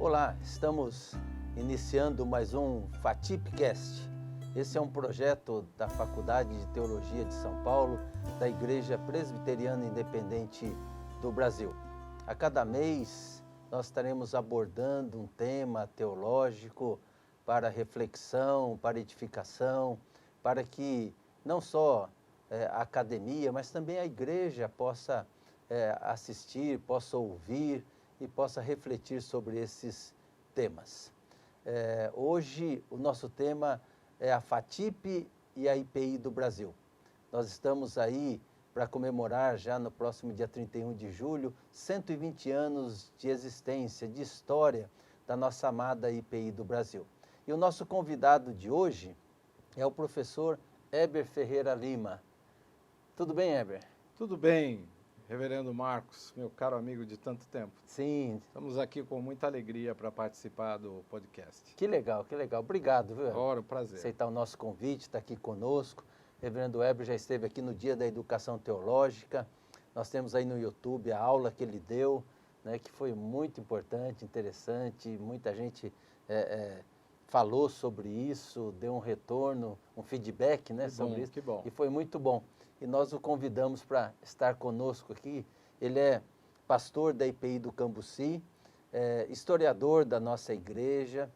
Olá, estamos iniciando mais um FATIPcast. Esse é um projeto da Faculdade de Teologia de São Paulo, da Igreja Presbiteriana Independente do Brasil. A cada mês nós estaremos abordando um tema teológico para reflexão, para edificação, para que não só a academia, mas também a igreja possa assistir, possa ouvir e possa refletir sobre esses temas. Hoje o nosso tema é a FATIP e a IPI do Brasil. Nós estamos aí para comemorar já no próximo dia 31 de julho, 120 anos de existência, de história da nossa amada IPI do Brasil. E o nosso convidado de hoje é o professor Heber Ferreira Lima. Tudo bem, Heber? Tudo bem, reverendo Marcos, meu caro amigo de tanto tempo. Sim. Estamos aqui com muita alegria para participar do podcast. Que legal, que legal. Obrigado, viu, Heber? Ora, um prazer. Aceitar o nosso convite, estar aqui conosco. O reverendo Heber já esteve aqui no Dia da Educação Teológica. Nós temos aí no YouTube a aula que ele deu, né, que foi muito importante, interessante. Muita gente falou sobre isso, deu um retorno, um feedback, né, sobre isso. Que bom. E foi muito bom. E nós o convidamos para estar conosco aqui. Ele é pastor da IPI do Cambuci, historiador da nossa igreja,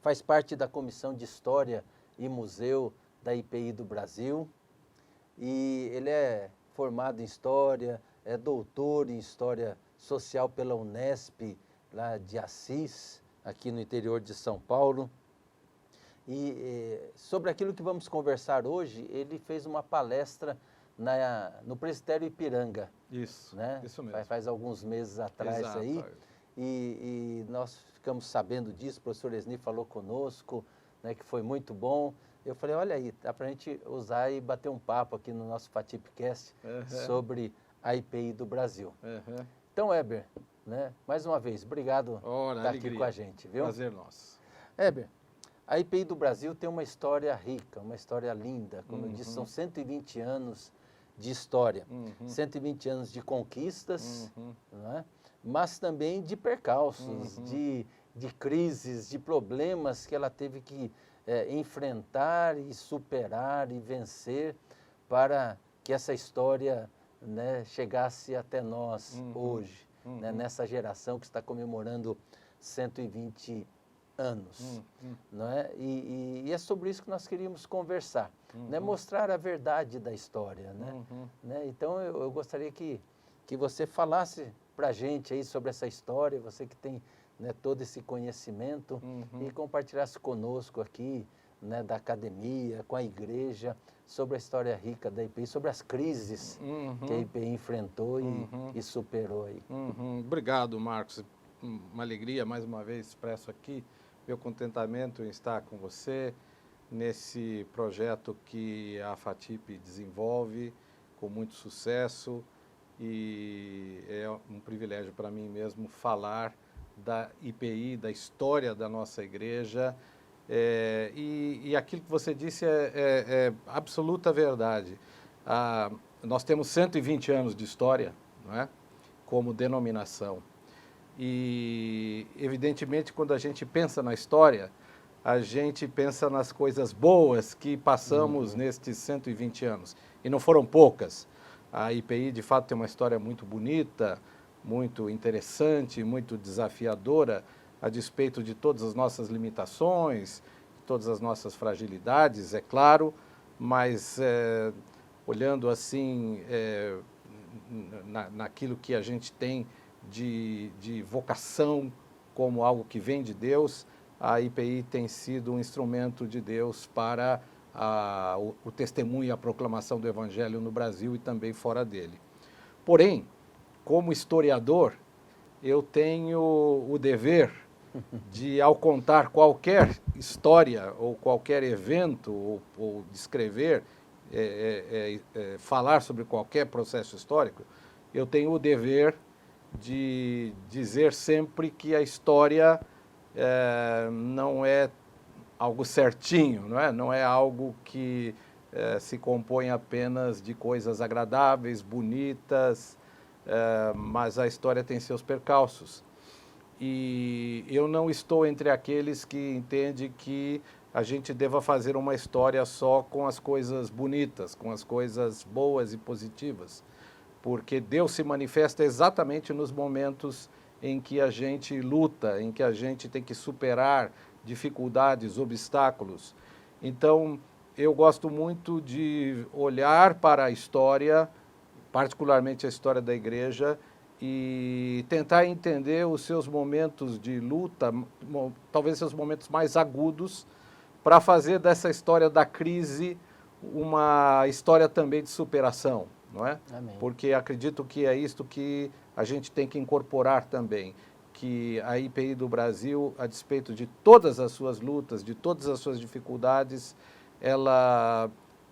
faz parte da Comissão de História e Museu da IPI do Brasil, e ele é formado em História, é doutor em História Social pela Unesp, lá de Assis, aqui no interior de São Paulo. E sobre aquilo que vamos conversar hoje, ele fez uma palestra no Presbitério Ipiranga. Isso, né? Isso mesmo. Faz alguns meses atrás. Exato. Aí. E nós ficamos sabendo disso, o professor Esni falou conosco, né, que foi muito bom. Eu falei, olha aí, dá para a gente usar e bater um papo aqui no nosso FATIPcast sobre a IPI do Brasil. Então, Heber, né, mais uma vez, obrigado por estar aqui com a gente. Viu? Prazer nosso. Heber, a IPI do Brasil tem uma história rica, uma história linda. Como eu disse, são 120 anos de história, 120 anos de conquistas, né? Mas também de percalços, de crises, de problemas que ela teve que enfrentar e superar e vencer para que essa história, né, chegasse até nós hoje, né, nessa geração que está comemorando 120 anos. Não é? E é sobre isso que nós queríamos conversar, né? Mostrar a verdade da história. Né? Então eu gostaria que você falasse para a gente aí sobre essa história, você que tem, né, todo esse conhecimento, e compartilhasse conosco aqui, né, da academia, com a igreja, sobre a história rica da IPI, sobre as crises que a IPI enfrentou e superou aí. Obrigado, Marcos. Uma alegria, mais uma vez, expresso aqui meu contentamento em estar com você nesse projeto que a FATIP desenvolve com muito sucesso, e é um privilégio para mim mesmo falar da IPI, da história da nossa igreja, e aquilo que você disse é absoluta verdade. Nós temos 120 anos de história, não é? Como denominação. E, evidentemente, quando a gente pensa na história, a gente pensa nas coisas boas que passamos nestes 120 anos. E não foram poucas. A IPI, de fato, tem uma história muito bonita, muito interessante, muito desafiadora, a despeito de todas as nossas limitações, todas as nossas fragilidades, é claro, mas olhando assim naquilo que a gente tem de vocação como algo que vem de Deus, a IPI tem sido um instrumento de Deus para o testemunho e a proclamação do Evangelho no Brasil e também fora dele. Porém, como historiador, eu tenho o dever de, ao contar qualquer história ou qualquer evento, ou descrever, falar sobre qualquer processo histórico, eu tenho o dever de dizer sempre que a história não é algo certinho, não é algo que se compõe apenas de coisas agradáveis, bonitas, mas a história tem seus percalços. e eu não estou entre aqueles que entendem que a gente deva fazer uma história só com as coisas bonitas, com as coisas boas e positivas, porque Deus se manifesta exatamente nos momentos em que a gente luta, em que a gente tem que superar dificuldades, obstáculos. Então, eu gosto muito de olhar para a história, particularmente a história da igreja, e tentar entender os seus momentos de luta, talvez seus momentos mais agudos, para fazer dessa história da crise uma história também de superação, não é? Amém. Porque acredito que é isto que a gente tem que incorporar também, que a IPI do Brasil, a despeito de todas as suas lutas, de todas as suas dificuldades, ela,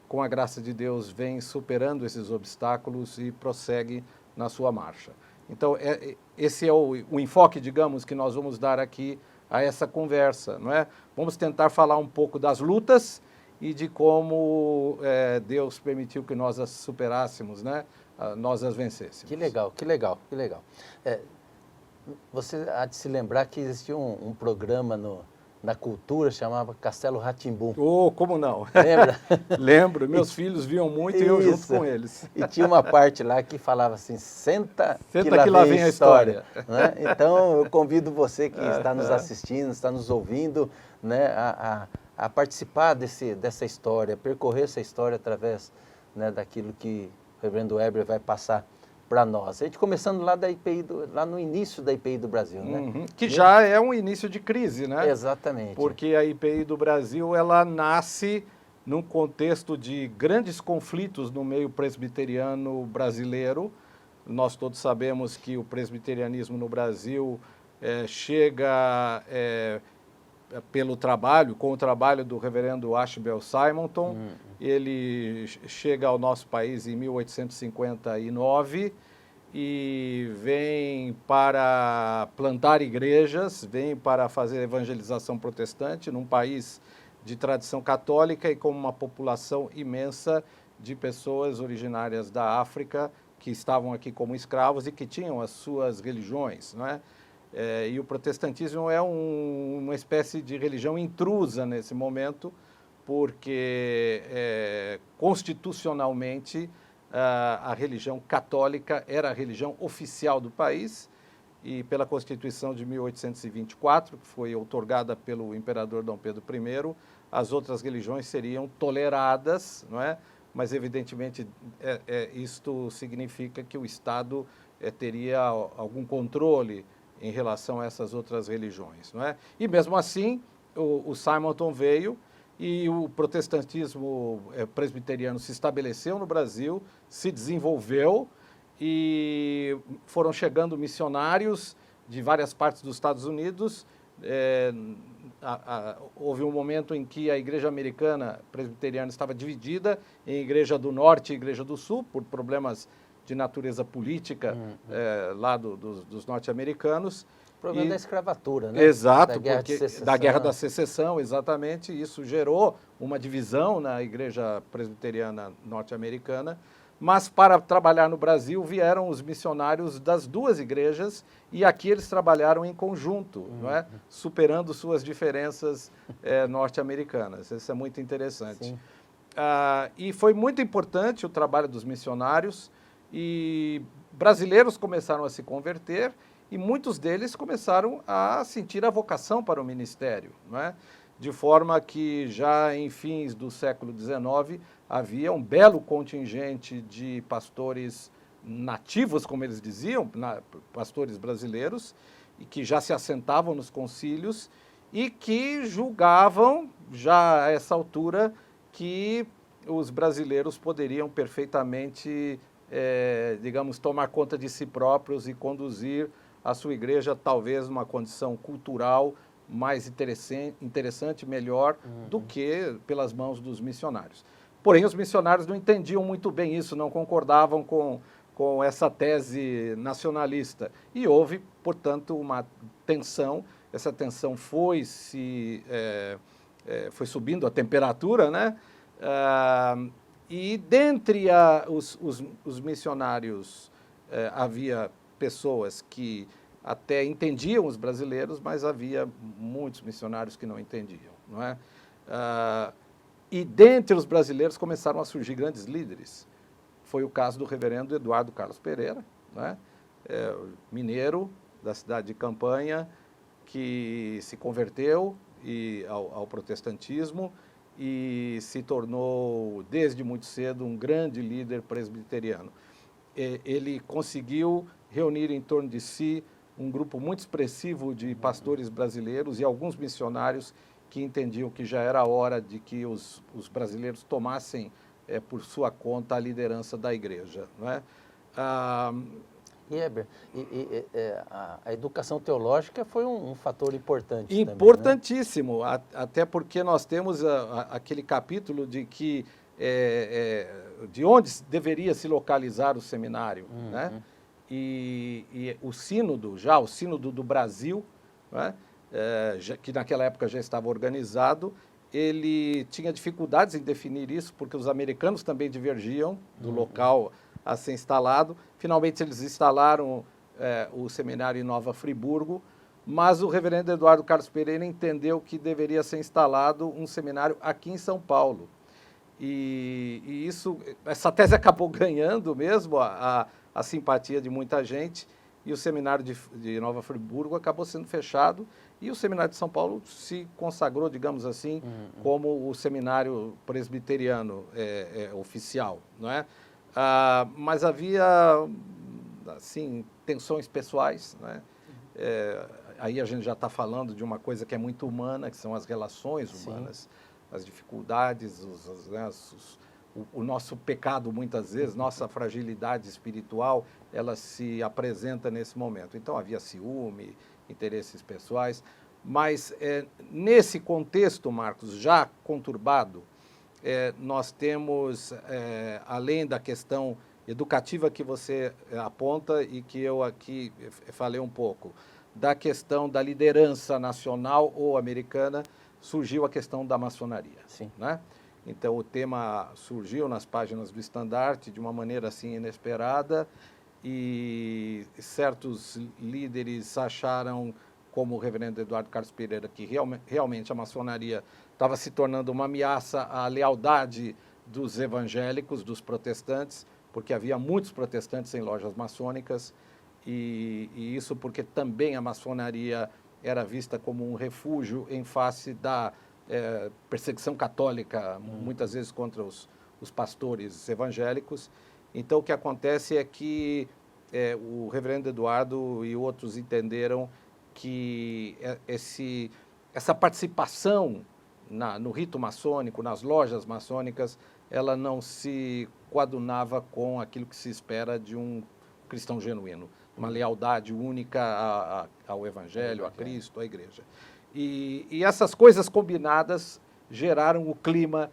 com a graça de Deus, vem superando esses obstáculos e prossegue na sua marcha. Então, esse é o enfoque, digamos, que nós vamos dar aqui a essa conversa, não é? Vamos tentar falar um pouco das lutas e de como Deus permitiu que nós as superássemos, né? Nós as vencêssemos. Que legal, que legal, que legal. Você há de se lembrar que existia um programa na cultura, chamava Castelo Rá-Tim-Bum. Oh, como não? Lembra? Lembro, meus filhos viam muito e eu junto com eles. E tinha uma parte lá que falava assim, senta que lá vem a história. Né? Então, eu convido você que está nos assistindo, está nos ouvindo, né, a participar dessa história, percorrer essa história através, né, daquilo que o reverendo Weber vai passar para nós. A gente começando lá lá no início da IPI do Brasil, né? Que já é um início de crise, né? Exatamente. Porque a IPI do Brasil, ela nasce num contexto de grandes conflitos no meio presbiteriano brasileiro. Nós todos sabemos que o presbiterianismo no Brasil chega com o trabalho do reverendo Ashbel Simonton. Ele chega ao nosso país em 1859 e vem para plantar igrejas, vem para fazer evangelização protestante num país de tradição católica e com uma população imensa de pessoas originárias da África que estavam aqui como escravos e que tinham as suas religiões, não é? E o protestantismo é uma espécie de religião intrusa nesse momento, porque constitucionalmente a religião católica era a religião oficial do país e pela Constituição de 1824, que foi outorgada pelo imperador Dom Pedro I, as outras religiões seriam toleradas, não é? Mas evidentemente isto significa que o Estado teria algum controle em relação a essas outras religiões, não é? E mesmo assim, o Simonton veio e o protestantismo presbiteriano se estabeleceu no Brasil, se desenvolveu e foram chegando missionários de várias partes dos Estados Unidos. Houve um momento em que a igreja americana presbiteriana estava dividida em igreja do norte e igreja do sul, por problemas de natureza política lá dos norte-americanos. O problema da escravatura, né? Exato, da Guerra da Secessão, exatamente. Isso gerou uma divisão na igreja presbiteriana norte-americana. Mas para trabalhar no Brasil vieram os missionários das duas igrejas e aqui eles trabalharam em conjunto, não é? Superando suas diferenças norte-americanas. Isso é muito interessante. E foi muito importante o trabalho dos missionários e brasileiros começaram a se converter e muitos deles começaram a sentir a vocação para o ministério, não é? De forma que já em fins do século XIX havia um belo contingente de pastores nativos, como eles diziam, pastores brasileiros, e que já se assentavam nos concílios e que julgavam, já a essa altura, que os brasileiros poderiam perfeitamente, digamos, tomar conta de si próprios e conduzir a sua igreja, talvez, numa condição cultural mais interessante, melhor, do que pelas mãos dos missionários. Porém, os missionários não entendiam muito bem isso, não concordavam com essa tese nacionalista. E houve, portanto, uma tensão. Essa tensão foi subindo a temperatura, né? E dentre os missionários havia pessoas que até entendiam os brasileiros, mas havia muitos missionários que não entendiam, não é? E dentre os brasileiros começaram a surgir grandes líderes. Foi o caso do reverendo Eduardo Carlos Pereira, não é? Mineiro da cidade de Campanha, que se converteu ao protestantismo e se tornou, desde muito cedo, um grande líder presbiteriano. Ele conseguiu reunir em torno de si um grupo muito expressivo de pastores brasileiros e alguns missionários que entendiam que já era hora de que os brasileiros tomassem por sua conta a liderança da igreja, não é? Heber, a educação teológica foi um fator importante importantíssimo, também, né? Até porque nós temos aquele capítulo de que de onde deveria se localizar o seminário, né? E o sínodo do Brasil, né? Que naquela época já estava organizado, ele tinha dificuldades em definir isso, porque os americanos também divergiam do local a ser instalado. Finalmente eles instalaram o seminário em Nova Friburgo, mas o reverendo Eduardo Carlos Pereira entendeu que deveria ser instalado um seminário aqui em São Paulo. E essa tese acabou ganhando mesmo a simpatia de muita gente, e o seminário de Nova Friburgo acabou sendo fechado, e o seminário de São Paulo se consagrou, digamos assim, como o seminário presbiteriano oficial, não é? Mas havia, assim, tensões pessoais, né? Aí a gente já está falando de uma coisa que é muito humana, que são as relações humanas, as dificuldades, o nosso pecado muitas vezes, nossa fragilidade espiritual, ela se apresenta nesse momento. Então havia ciúme, interesses pessoais, mas nesse contexto, Marcos, já conturbado, nós temos, além da questão educativa que você aponta e que eu aqui falei um pouco, da questão da liderança nacional ou americana, surgiu a questão da maçonaria. Sim. Né? Então, o tema surgiu nas páginas do Estandarte de uma maneira assim inesperada, e certos líderes acharam, como o reverendo Eduardo Carlos Pereira, que realmente a maçonaria estava se tornando uma ameaça à lealdade dos evangélicos, dos protestantes, porque havia muitos protestantes em lojas maçônicas, e isso porque também a maçonaria era vista como um refúgio em face da perseguição católica, muitas vezes contra os pastores evangélicos. Então, o que acontece é que o reverendo Eduardo e outros entenderam que essa participação no rito maçônico, nas lojas maçônicas, ela não se coadunava com aquilo que se espera de um cristão genuíno, uma lealdade única ao Evangelho, a Cristo, à Igreja. E essas coisas combinadas geraram o clima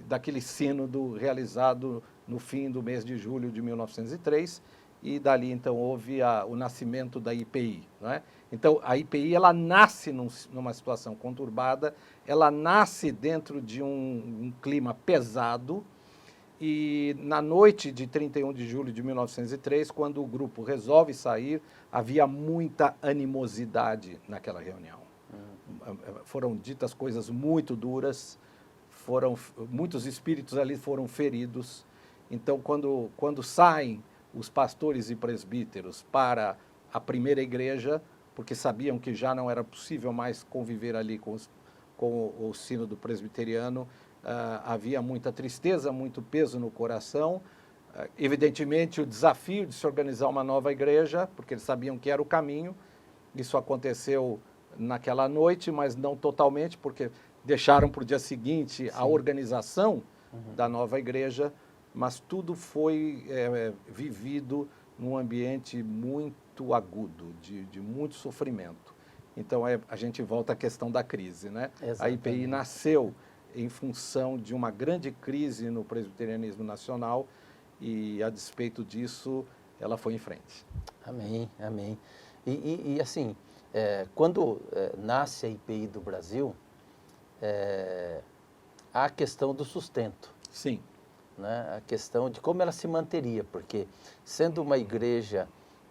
daquele sínodo realizado no fim do mês de julho de 1903, e dali então houve o nascimento da IPI. Não é? Então a IPI ela nasce numa situação conturbada, ela nasce dentro de um clima pesado, e na noite de 31 de julho de 1903, quando o grupo resolve sair, havia muita animosidade naquela reunião. Foram ditas coisas muito duras, muitos espíritos ali foram feridos. Então, quando saem os pastores e presbíteros para a primeira igreja, porque sabiam que já não era possível mais conviver ali com o sínodo presbiteriano, havia muita tristeza, muito peso no coração. Evidentemente, o desafio de se organizar uma nova igreja, porque eles sabiam que era o caminho. Isso aconteceu naquela noite, mas não totalmente, porque deixaram para o dia seguinte a organização da nova igreja, mas tudo foi vivido num ambiente muito agudo, de muito sofrimento. Então, a gente volta à questão da crise, né? A IPI nasceu em função de uma grande crise no presbiterianismo nacional, e, a despeito disso, ela foi em frente. Amém, amém. E assim, quando nasce a IPI do Brasil, há a questão do sustento. Sim. Né? A questão de como ela se manteria, porque sendo uma igreja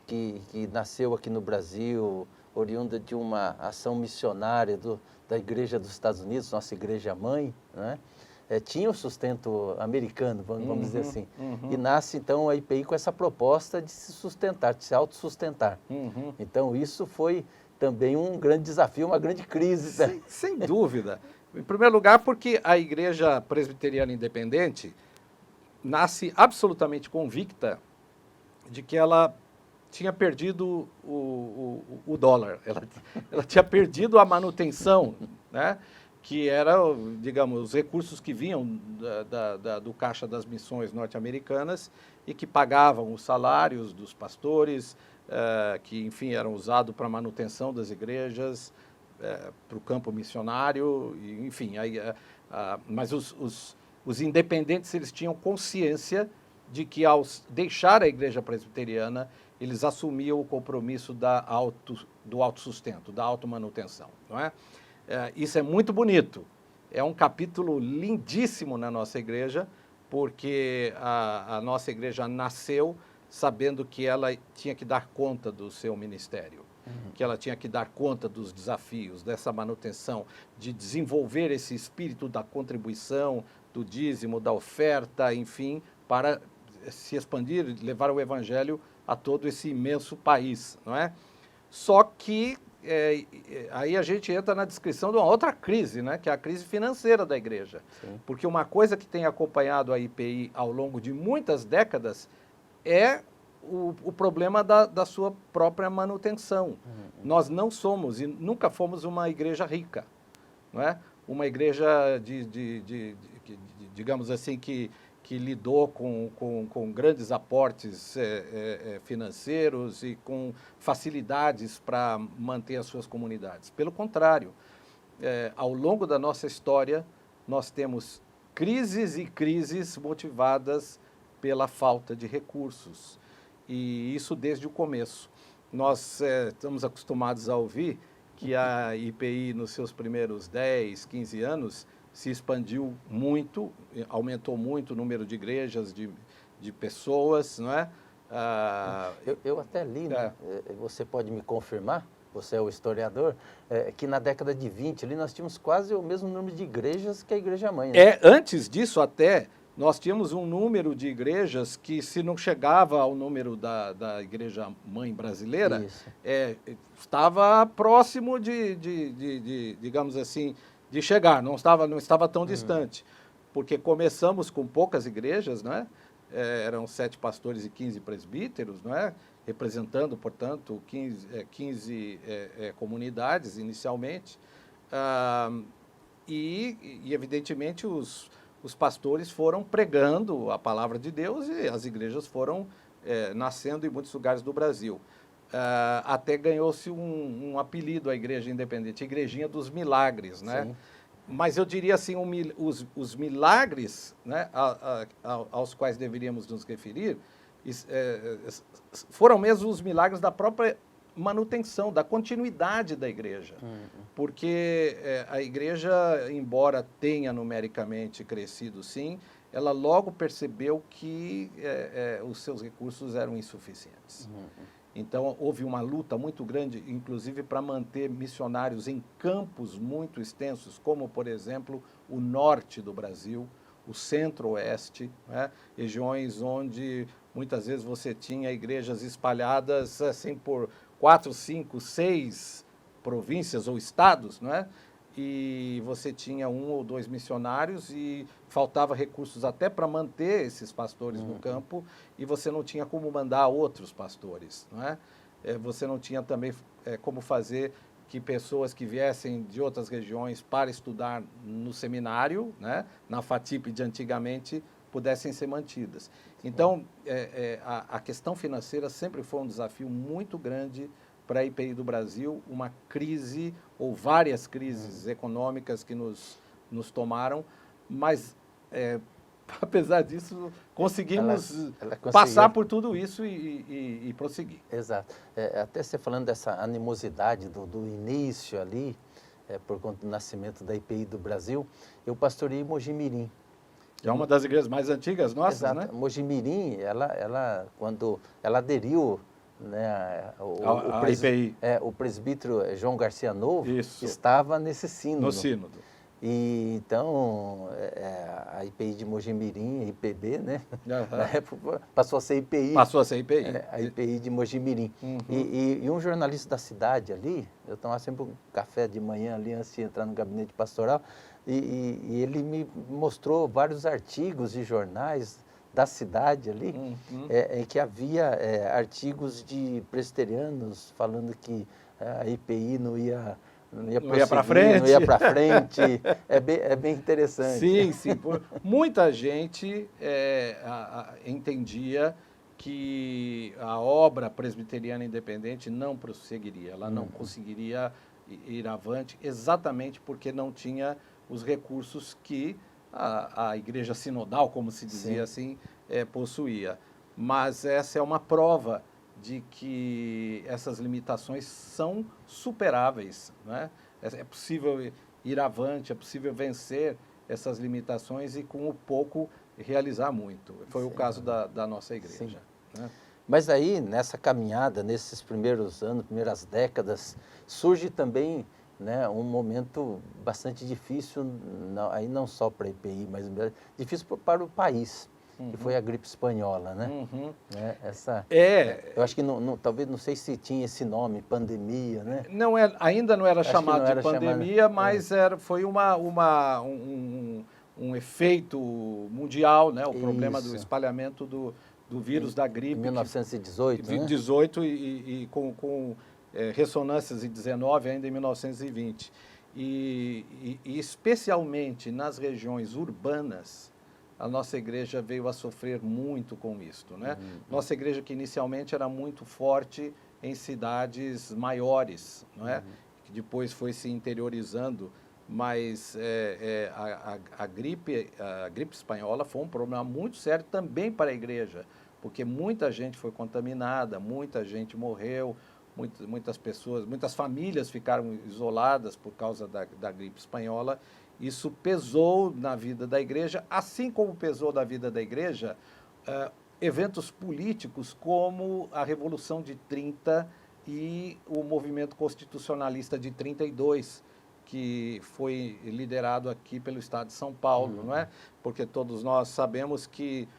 que nasceu aqui no Brasil, oriunda de uma ação missionária da Igreja dos Estados Unidos, nossa igreja mãe, né? Tinha o sustento americano, vamos dizer assim. E nasce, então, a IPI com essa proposta de se sustentar, de se autossustentar. Então, isso foi também um grande desafio, uma grande crise. Sem dúvida. Em primeiro lugar, porque a Igreja Presbiteriana Independente nasce absolutamente convicta de que ela tinha perdido o dólar, ela tinha perdido a manutenção, né? Que era, digamos, os recursos que vinham do Caixa das Missões Norte-Americanas e que pagavam os salários dos pastores, que, enfim, eram usados para a manutenção das igrejas, para o campo missionário, e, enfim. Mas os independentes, eles tinham consciência de que, ao deixar a igreja presbiteriana, eles assumiam o compromisso do autossustento, da automanutenção, não é? Isso é muito bonito, é um capítulo lindíssimo na nossa igreja, porque a nossa igreja nasceu sabendo que ela tinha que dar conta do seu ministério, que ela tinha que dar conta dos desafios, dessa manutenção, de desenvolver esse espírito da contribuição, do dízimo, da oferta, enfim, para se expandir, levar o evangelho a todo esse imenso país, não é? Só que aí a gente entra na descrição de uma outra crise, né, que é a crise financeira da igreja. Sim. Porque uma coisa que tem acompanhado a IPI ao longo de muitas décadas é o problema da sua própria manutenção. Nós não somos e nunca fomos uma igreja rica, não é? Uma igreja digamos assim, que lidou com grandes aportes financeiros e com facilidades para manter as suas comunidades. Pelo contrário, ao longo da nossa história, nós temos crises e crises motivadas pela falta de recursos. E isso desde o começo. Nós estamos acostumados a ouvir que a IPI, nos seus primeiros 10, 15 anos, se expandiu muito, aumentou muito o número de igrejas, de pessoas, não é? Eu até li, né? Você pode me confirmar, você é o historiador, que na década de 20 ali nós tínhamos quase o mesmo número de igrejas que a Igreja Mãe. Né? Antes disso até, nós tínhamos um número de igrejas que, se não chegava ao número da Igreja Mãe brasileira, estava próximo digamos assim, de chegar, não estava tão distante, porque começamos com poucas igrejas, não é? Eram 7 pastores e 15 presbíteros, não é? Representando, portanto, 15 comunidades inicialmente, e evidentemente os pastores foram pregando a palavra de Deus e as igrejas foram nascendo em muitos lugares do Brasil. Até ganhou-se um apelido à igreja independente, Igrejinha dos Milagres, né? Sim. Mas eu diria assim, os milagres, né, aos quais deveríamos nos referir, foram mesmo os milagres da própria manutenção, da continuidade da igreja. Porque a igreja, embora tenha numericamente crescido, sim, ela logo percebeu que os seus recursos eram insuficientes. Então, houve uma luta muito grande, inclusive, para manter missionários em campos muito extensos, como, por exemplo, o norte do Brasil, o centro-oeste, né? Regiões onde, muitas vezes, você tinha igrejas espalhadas assim, por 4, 5, 6 províncias ou estados, não é? E você tinha 1 ou 2 missionários e faltava recursos até para manter esses pastores no campo, e você não tinha como mandar outros pastores, não é? Você não tinha também como fazer que pessoas que viessem de outras regiões para estudar no seminário, né, na FATIP de antigamente, pudessem ser mantidas. Então, a questão financeira sempre foi um desafio muito grande para a IPI do Brasil, uma crise ou várias crises econômicas que nos tomaram, mas, apesar disso, conseguimos passar por tudo isso e prosseguir. Exato. Até você falando dessa animosidade do início ali, por conta do nascimento da IPI do Brasil, eu pastoreei Mojimirim. É uma das igrejas mais antigas nossas, Exato. né? Mojimirim, ela quando ela aderiu né, a IPI. O presbítero João Garcia Novo Isso. estava nesse sínodo. No sínodo. E então, a IPI de Mojimirim, IPB, né? Na época passou a ser IPI. Passou a ser IPI. A IPI de Mojimirim. E um jornalista da cidade ali, eu tomava sempre um café de manhã ali antes de entrar no gabinete pastoral, e ele me mostrou vários artigos de jornais da cidade ali, em que havia artigos de presbiterianos falando que a IPI não ia para frente. Não ia para frente. É bem interessante. Sim, sim. Muita gente entendia que a obra presbiteriana independente não prosseguiria, ela não conseguiria ir avante, exatamente porque não tinha os recursos que a igreja sinodal, como se dizia assim, possuía. Mas essa é uma prova de que essas limitações são superáveis, né? É possível ir avante, é possível vencer essas limitações e com o pouco realizar muito. Foi o caso da nossa igreja. Né? Mas aí, nessa caminhada, nesses primeiros anos, primeiras décadas, surge também, né, um momento bastante difícil, aí não só para a IPI, mas difícil para o país. Que foi a gripe espanhola, né? Eu acho que talvez, não sei se tinha esse nome, pandemia, né? Ainda não era chamado de pandemia, mas foi um efeito mundial, né? O problema do espalhamento do vírus da gripe. Em 1918, né? 18 e com ressonâncias em 19, ainda em 1920. E especialmente nas regiões urbanas, a nossa igreja veio a sofrer muito com isto, né? Nossa igreja, que inicialmente era muito forte em cidades maiores, não é? Que depois foi se interiorizando, mas a gripe espanhola foi um problema muito sério também para a igreja, porque muita gente foi contaminada, muita gente morreu, muitas pessoas, muitas famílias ficaram isoladas por causa da gripe espanhola. Isso pesou na vida da igreja, assim como pesou na vida da igreja eventos políticos como a Revolução de 30 e o movimento constitucionalista de 32, que foi liderado aqui pelo Estado de São Paulo, não é? Porque todos nós sabemos que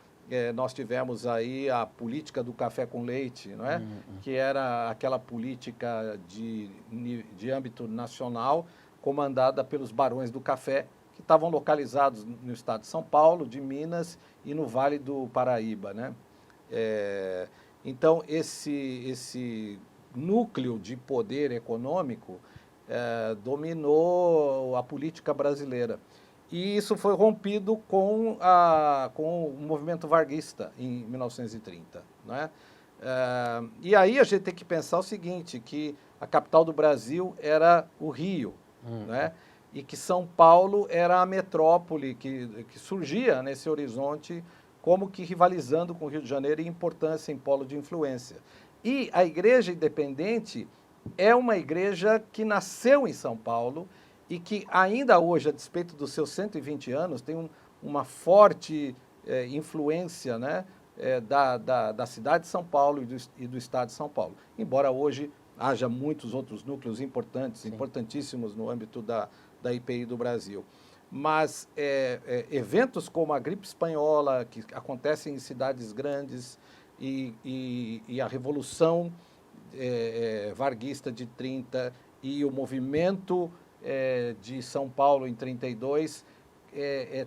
nós tivemos aí a política do café com leite, não é? Que era aquela política de âmbito nacional, comandada pelos barões do café, que estavam localizados no estado de São Paulo, de Minas e no Vale do Paraíba, né? Então, esse núcleo de poder econômico dominou a política brasileira. E isso foi rompido com o movimento varguista em 1930, né? E aí a gente tem que pensar o seguinte, que a capital do Brasil era o Rio, né? E que São Paulo era a metrópole que surgia nesse horizonte como que rivalizando com o Rio de Janeiro em importância, em polo de influência. E a Igreja Independente é uma igreja que nasceu em São Paulo e que ainda hoje, a despeito dos seus 120 anos, tem uma forte influência, né, da cidade de São Paulo e do estado de São Paulo. Embora hoje haja muitos outros núcleos importantes, importantíssimos no âmbito da IPI do Brasil. Mas eventos como a gripe espanhola, que acontecem em cidades grandes, e a Revolução varguista de 30 e o movimento de São Paulo em 32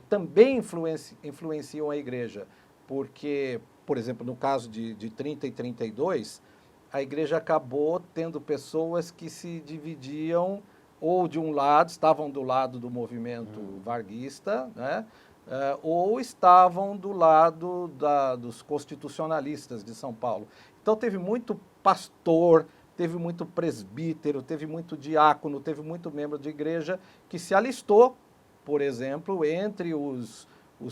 também influenciam a igreja, porque, por exemplo, no caso de 30 e 32, a igreja acabou tendo pessoas que se dividiam ou de um lado, estavam do lado do movimento varguista, né? Ou estavam do lado dos constitucionalistas de São Paulo. Então teve muito pastor, teve muito presbítero, teve muito diácono, teve muito membro de igreja que se alistou, por exemplo, entre os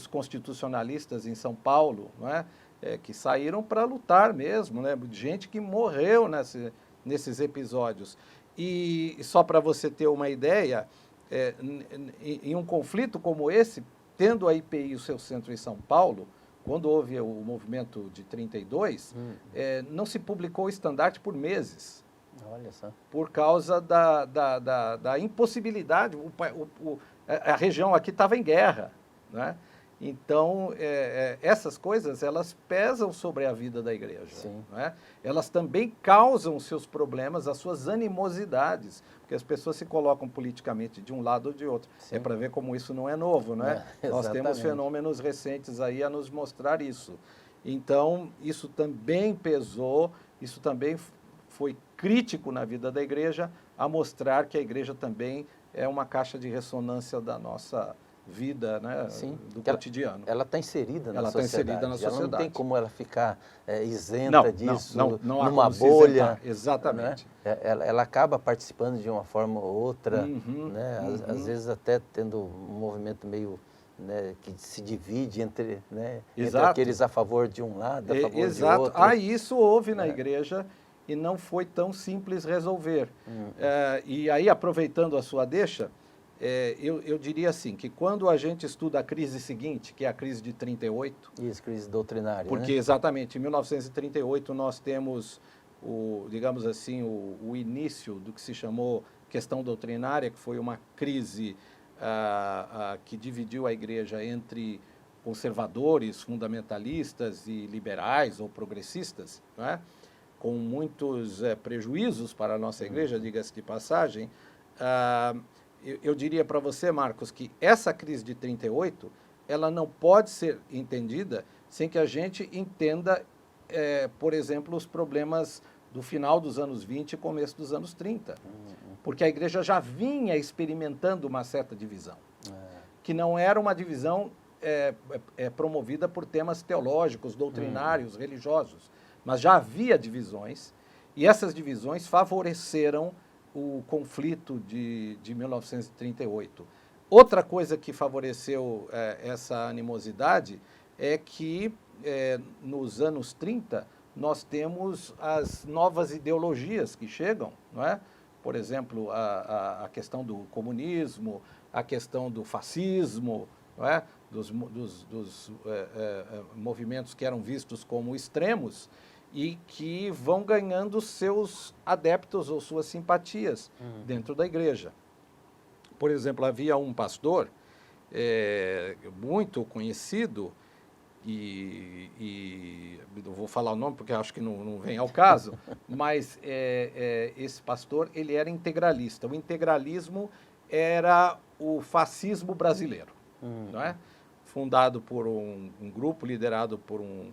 constitucionalistas em São Paulo, não é? Que saíram para lutar mesmo, né? Gente que morreu nesses episódios. E só para você ter uma ideia, em um conflito como esse, tendo a IPI o seu centro em São Paulo, quando houve o movimento de 32, não se publicou o estandarte por meses. Olha só. Por causa da impossibilidade, a região aqui estava em guerra, né? Então, essas coisas, elas pesam sobre a vida da igreja. Sim. Né? Elas também causam seus problemas, as suas animosidades, porque as pessoas se colocam politicamente de um lado ou de outro. Sim. É para ver como isso não é novo, né? Nós temos fenômenos recentes aí a nos mostrar isso. Então, isso também pesou, isso também foi crítico na vida da igreja, a mostrar que a igreja também é uma caixa de ressonância da nossa vida, né? Sim, do cotidiano. Ela está inserida na sociedade. Ela está inserida na sociedade. Ela não tem como ela ficar isenta disso, não numa bolha. Exatamente. Né? Ela acaba participando de uma forma ou outra, né? Às vezes até tendo um movimento meio... Né, que se divide entre aqueles a favor de um lado, a favor de outro. Isso houve na igreja e não foi tão simples resolver. E aí, aproveitando a sua deixa, eu diria assim, que quando a gente estuda a crise seguinte, que é a crise de 38... Isso, crise doutrinária, porque, exatamente, em 1938 nós temos, digamos assim, o início do que se chamou questão doutrinária, que foi uma crise que dividiu a igreja entre conservadores, fundamentalistas e liberais ou progressistas, não é? Com muitos prejuízos para a nossa igreja, diga-se de passagem. Eu diria para você, Marcos, que essa crise de 38, ela não pode ser entendida sem que a gente entenda, por exemplo, os problemas do final dos anos 20 e começo dos anos 30. Porque a igreja já vinha experimentando uma certa divisão, que não era uma divisão promovida por temas teológicos, doutrinários, religiosos, mas já havia divisões, e essas divisões favoreceram o conflito de 1938. Outra coisa que favoreceu essa animosidade é que, nos anos 30, nós temos as novas ideologias que chegam, não é? Por exemplo, a questão do comunismo, a questão do fascismo, não é? dos movimentos que eram vistos como extremos e que vão ganhando seus adeptos ou suas simpatias dentro da igreja. Por exemplo, havia um pastor muito conhecido, e eu vou falar o nome porque acho que não vem ao caso, mas esse pastor, ele era integralista. O integralismo era o fascismo brasileiro, não é? Fundado por um grupo liderado por um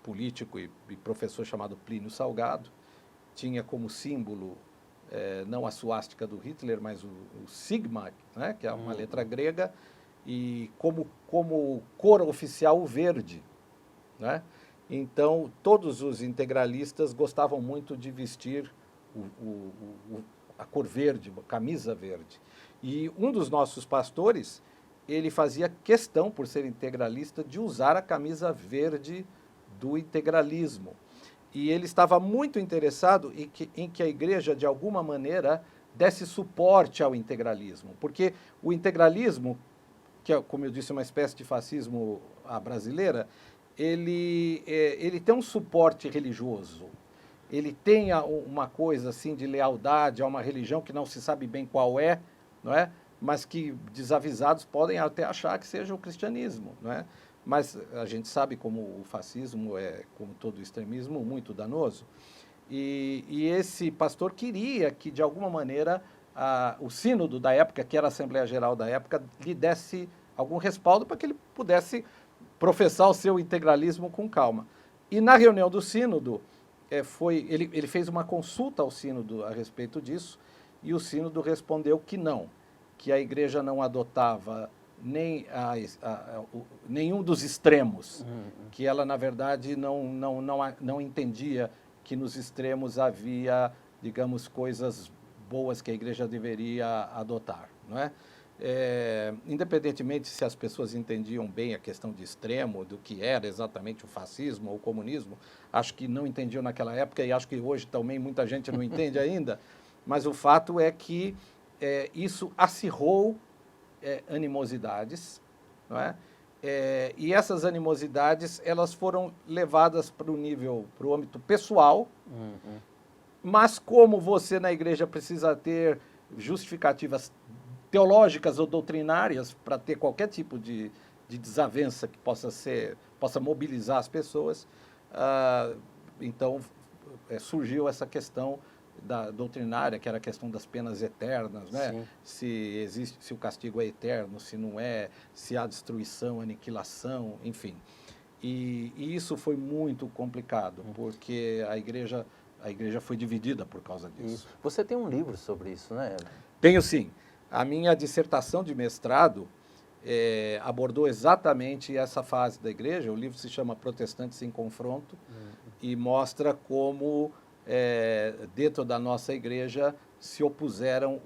político e professor chamado Plínio Salgado. Tinha como símbolo não a suástica do Hitler, mas o sigma, né, que é uma letra grega, e como cor oficial o verde, né? Então, todos os integralistas gostavam muito de vestir a cor verde, a camisa verde. E um dos nossos pastores, ele fazia questão, por ser integralista, de usar a camisa verde do integralismo. E ele estava muito interessado em que a igreja, de alguma maneira, desse suporte ao integralismo. Porque o integralismo, que é, como eu disse, uma espécie de fascismo à brasileira, ele tem um suporte religioso. Ele tem uma coisa assim de lealdade a uma religião que não se sabe bem qual é, não é? Mas que desavisados podem até achar que seja o cristianismo, não é? Mas a gente sabe como o fascismo é, como todo extremismo, muito danoso. E esse pastor queria que, de alguma maneira, o sínodo da época, que era a Assembleia Geral da época, lhe desse algum respaldo para que ele pudesse professar o seu integralismo com calma. E na reunião do sínodo, ele fez uma consulta ao sínodo a respeito disso, e o sínodo respondeu que não, que a igreja não adotava nenhum dos extremos, que ela, na verdade, não entendia que nos extremos havia, digamos, coisas boas que a igreja deveria adotar, não é? Independentemente se as pessoas entendiam bem a questão de extremo, do que era exatamente o fascismo ou o comunismo, acho que não entendiam naquela época e acho que hoje também muita gente não entende ainda, mas o fato é que isso acirrou animosidades, não é? E essas animosidades, elas foram levadas para o âmbito pessoal, mas como você na igreja precisa ter justificativas teológicas ou doutrinárias para ter qualquer tipo de desavença que possa mobilizar as pessoas, então surgiu essa questão da doutrinária, que era a questão das penas eternas, né? Se o castigo é eterno, se não é, se há destruição, aniquilação, enfim. E isso foi muito complicado, porque a igreja foi dividida por causa disso. E você tem um livro sobre isso, né? Tenho sim. A minha dissertação de mestrado abordou exatamente essa fase da igreja. O livro se chama Protestantes em Confronto e mostra como dentro da nossa igreja se opuseram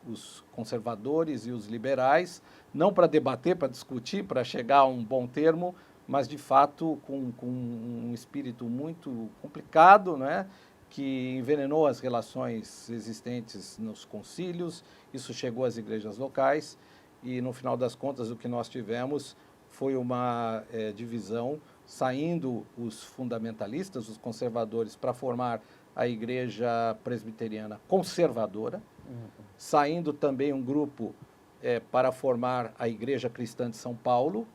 os conservadores e os liberais, não para debater, para discutir, para chegar a um bom termo, mas de fato com um espírito muito complicado, né, que envenenou as relações existentes nos concílios. Isso chegou às igrejas locais e, no final das contas, o que nós tivemos foi uma divisão, saindo os fundamentalistas, os conservadores, para formar a igreja presbiteriana conservadora, saindo também um grupo para formar a Igreja Cristã de São Paulo,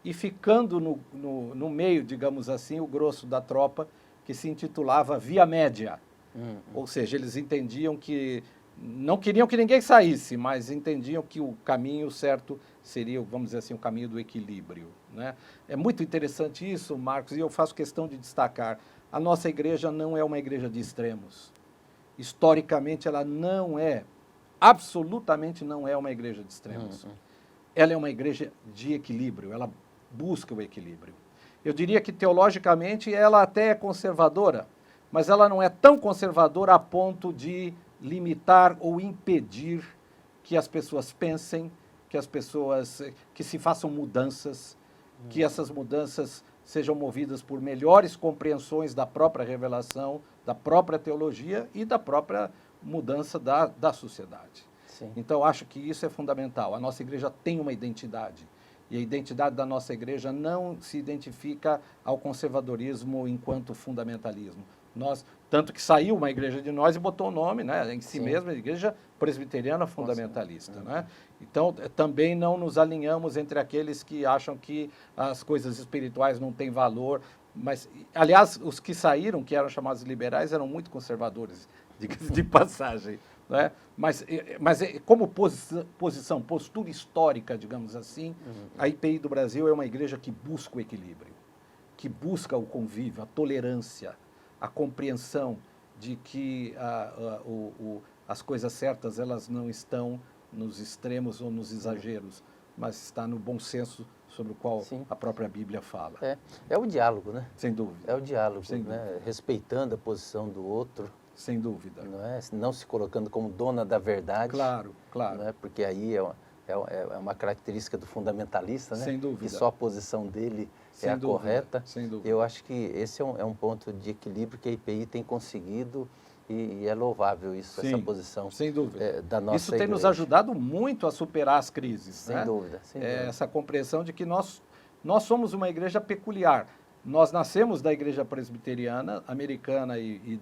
e ficando no meio, digamos assim, o grosso da tropa, que se intitulava Via Média. Ou seja, eles entendiam que, não queriam que ninguém saísse, mas entendiam que o caminho certo seria, vamos dizer assim, o caminho do equilíbrio, né? É muito interessante isso, Marcos, e eu faço questão de destacar. A nossa igreja não é uma igreja de extremos. Historicamente, ela não é, absolutamente não é uma igreja de extremos. Ela é uma igreja de equilíbrio, ela busca o equilíbrio. Eu diria que, teologicamente, ela até é conservadora, mas ela não é tão conservadora a ponto de limitar ou impedir que as pessoas pensem, que se façam mudanças, que essas mudanças sejam movidas por melhores compreensões da própria revelação, da própria teologia e da própria mudança da sociedade. Sim. Então, acho que isso é fundamental. A nossa igreja tem uma identidade. E a identidade da nossa igreja não se identifica ao conservadorismo enquanto fundamentalismo. Tanto que saiu uma igreja de nós e botou o nome, né, em si mesma, Igreja Presbiteriana Fundamentalista. Né? Então, também não nos alinhamos entre aqueles que acham que as coisas espirituais não têm valor. Mas, aliás, os que saíram, que eram chamados liberais, eram muito conservadores, de passagem. Né? Mas como postura histórica, digamos assim, a IPI do Brasil é uma igreja que busca o equilíbrio, que busca o convívio, a tolerância, a compreensão de que as coisas certas elas não estão nos extremos ou nos exageros, mas está no bom senso sobre o qual a própria Bíblia fala. É o diálogo, né? Sem dúvida. É o diálogo, Sem né? dúvida. Respeitando a posição do outro. Sem dúvida. Não se colocando como dona da verdade. Claro, claro. Né? Porque aí é uma característica do fundamentalista, né? Sem dúvida. Que só a posição dele sem é a dúvida, correta. Sem dúvida. Eu acho que esse é um ponto de equilíbrio que a IPI tem conseguido e é louvável isso, essa posição sem dúvida. Da nossa Isso tem igreja. nos ajudado muito a superar as crises. Sem dúvida, sem dúvida. Essa compreensão de que nós somos uma igreja peculiar. Nós nascemos da igreja presbiteriana, americana e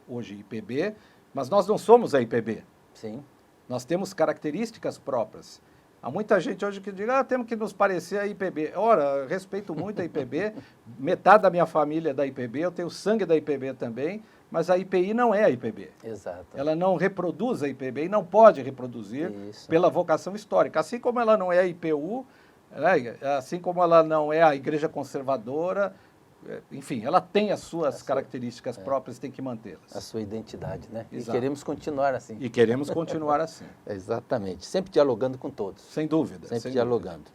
hoje IPB, mas nós não somos a IPB. Sim. Nós temos características próprias. Há muita gente hoje que diz, temos que nos parecer a IPB. Ora, respeito muito a IPB, metade da minha família é da IPB, eu tenho sangue da IPB também, mas a IPI não é a IPB. Exato. Ela não reproduz a IPB e não pode reproduzir pela vocação histórica. Assim como ela não é a IPU, né? Assim como ela não é a igreja conservadora, enfim, ela tem as suas características próprias e tem que mantê-las. A sua identidade, né? Exato. E queremos continuar assim. E queremos continuar assim. Exatamente. Sempre dialogando com todos. Sem dúvida. Sempre dialogando.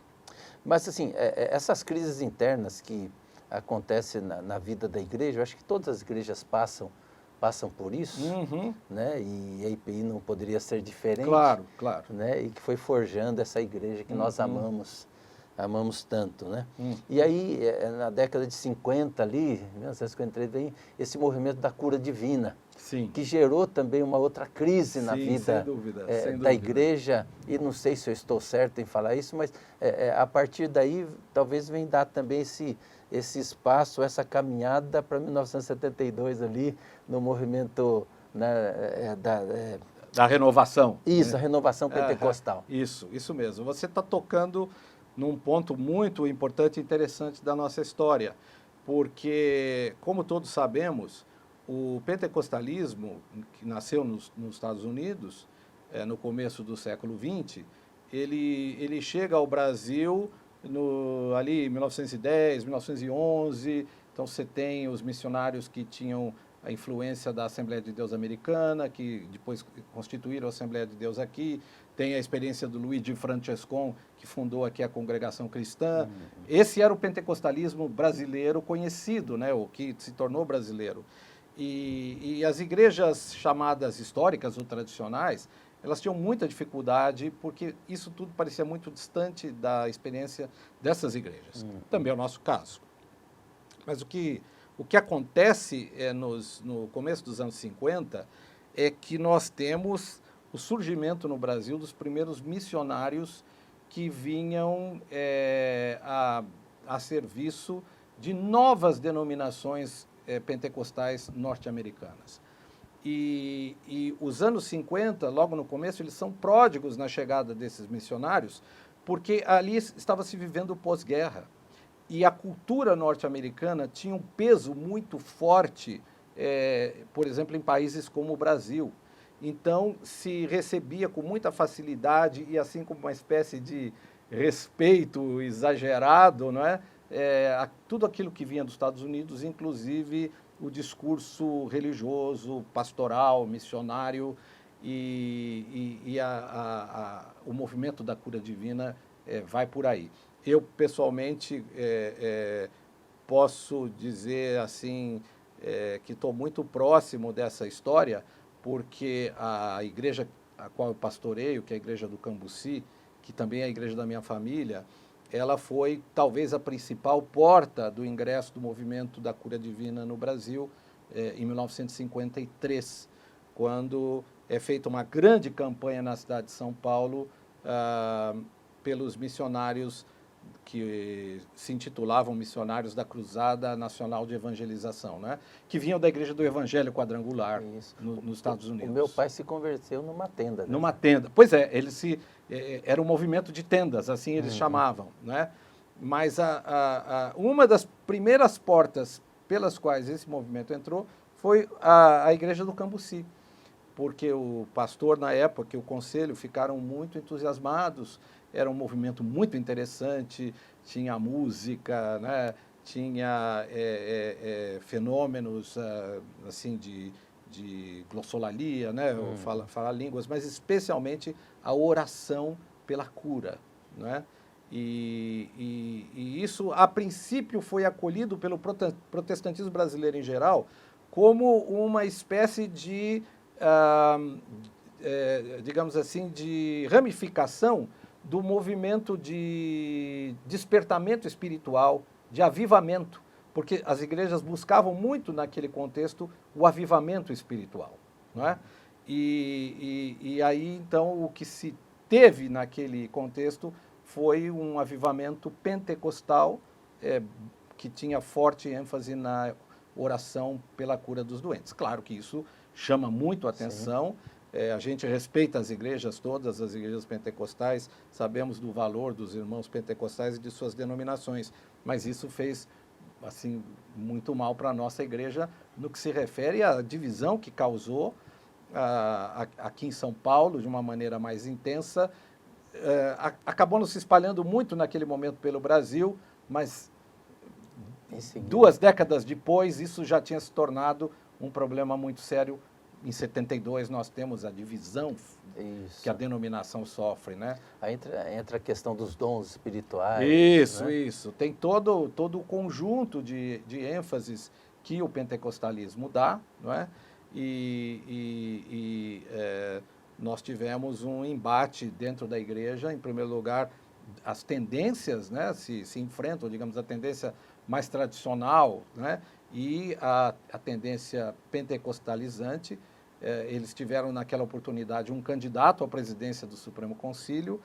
Mas, assim, essas crises internas que acontecem na vida da igreja, eu acho que todas as igrejas passam por isso, né? E a IPI não poderia ser diferente. Claro, claro. Né? E que foi forjando essa igreja que nós amamos, amamos tanto, né? E aí, na década de 50 ali, 1953, vem esse movimento da cura divina, Sim. que gerou também uma outra crise na Sim, vida sem dúvida, sem da dúvida. igreja, e não sei se eu estou certo em falar isso, mas a partir daí talvez venha dar também esse espaço, essa caminhada para 1972 ali, no movimento, né, Da renovação. Isso, a renovação pentecostal. Isso mesmo. Você está tocando num ponto muito importante e interessante da nossa história, porque, como todos sabemos, o pentecostalismo, que nasceu nos Estados Unidos, no começo do século XX, ele chega ao Brasil ali em 1910, 1911, então você tem os missionários que tinham a influência da Assembleia de Deus Americana, que depois constituíram a Assembleia de Deus aqui, tem a experiência do Luigi Francescon, que fundou aqui a Congregação Cristã. Esse era o pentecostalismo brasileiro conhecido, né, o que se tornou brasileiro. E as igrejas chamadas históricas ou tradicionais, elas tinham muita dificuldade, porque isso tudo parecia muito distante da experiência dessas igrejas. Também é o nosso caso. Mas o que acontece no começo dos anos 50 é que nós temos o surgimento no Brasil dos primeiros missionários que vinham a serviço de novas denominações pentecostais norte-americanas. E os anos 50, logo no começo, eles são pródigos na chegada desses missionários, porque ali estava se vivendo o pós-guerra. E a cultura norte-americana tinha um peso muito forte, por exemplo, em países como o Brasil. Então, se recebia com muita facilidade e assim como uma espécie de respeito exagerado, não é? Tudo aquilo que vinha dos Estados Unidos, inclusive o discurso religioso, pastoral, missionário e o movimento da cura divina vai por aí. Eu, pessoalmente, posso dizer assim que estou muito próximo dessa história, porque a igreja a qual eu pastoreio, que é a igreja do Cambuci, que também é a igreja da minha família, ela foi talvez a principal porta do ingresso do movimento da cura divina no Brasil em 1953, quando é feita uma grande campanha na cidade de São Paulo pelos missionários que se intitulavam Missionários da Cruzada Nacional de Evangelização, né? Que vinham da Igreja do Evangelho Quadrangular nos Estados Unidos. O meu pai se converteu numa tenda. Numa tenda. Pois é, era um movimento de tendas, assim eles chamavam, né? Mas uma das primeiras portas pelas quais esse movimento entrou foi a Igreja do Cambuci, porque o pastor, na época, e o conselho ficaram muito entusiasmados. Era um movimento muito interessante, tinha música, né? Tinha fenômenos assim de glossolalia, né? Falar línguas, mas especialmente a oração pela cura, né? E isso, a princípio, foi acolhido pelo protestantismo brasileiro em geral como uma espécie de, digamos assim, de ramificação do movimento de despertamento espiritual, de avivamento, porque as igrejas buscavam muito naquele contexto o avivamento espiritual, não é? E aí, então, o que se teve naquele contexto foi um avivamento pentecostal que tinha forte ênfase na oração pela cura dos doentes. Claro que isso chama muito a atenção. A gente respeita as igrejas todas, as igrejas pentecostais, sabemos do valor dos irmãos pentecostais e de suas denominações, mas isso fez assim muito mal para a nossa igreja no que se refere à divisão que causou aqui em São Paulo de uma maneira mais intensa. Acabou não se espalhando muito naquele momento pelo Brasil, mas 2 décadas depois isso já tinha se tornado um problema muito sério. Em 72 nós temos a divisão que a denominação sofre, né? Aí entra a questão dos dons espirituais. Isso. Tem todo o conjunto de ênfases que o pentecostalismo dá, não é? Nós tivemos um embate dentro da igreja, em primeiro lugar, as tendências, né, se enfrentam, digamos, a tendência mais tradicional, né, e a tendência pentecostalizante. Eles tiveram naquela oportunidade um candidato à presidência do Supremo Concílio,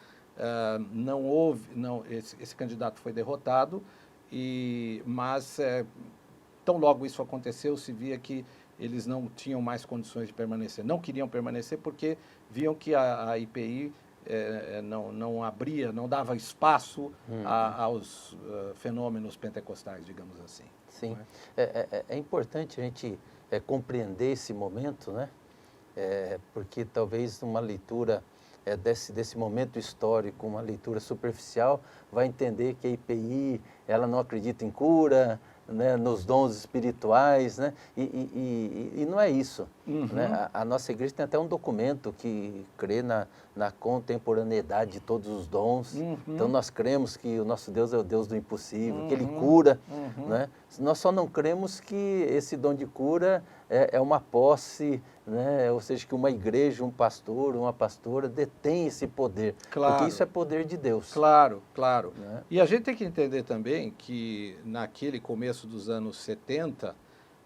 esse candidato foi derrotado, mas tão logo isso aconteceu, se via que eles não tinham mais condições de permanecer, não queriam permanecer porque viam que a IPI não abria, não dava espaço aos fenômenos pentecostais, digamos assim. Sim, é importante a gente compreender esse momento, né? Porque talvez uma leitura desse momento histórico, uma leitura superficial, vai entender que a IPI ela não acredita em cura, né, nos dons espirituais, né? E não é isso. Né? A nossa igreja tem até um documento que crê na contemporaneidade de todos os dons. Então nós cremos que o nosso Deus é o Deus do impossível, que Ele cura. Né? Nós só não cremos que esse dom de cura é uma posse, né? Ou seja, que uma igreja, um pastor, uma pastora detém esse poder. Claro. Porque isso é poder de Deus. Claro, claro. Né? E a gente tem que entender também que naquele começo dos anos 70,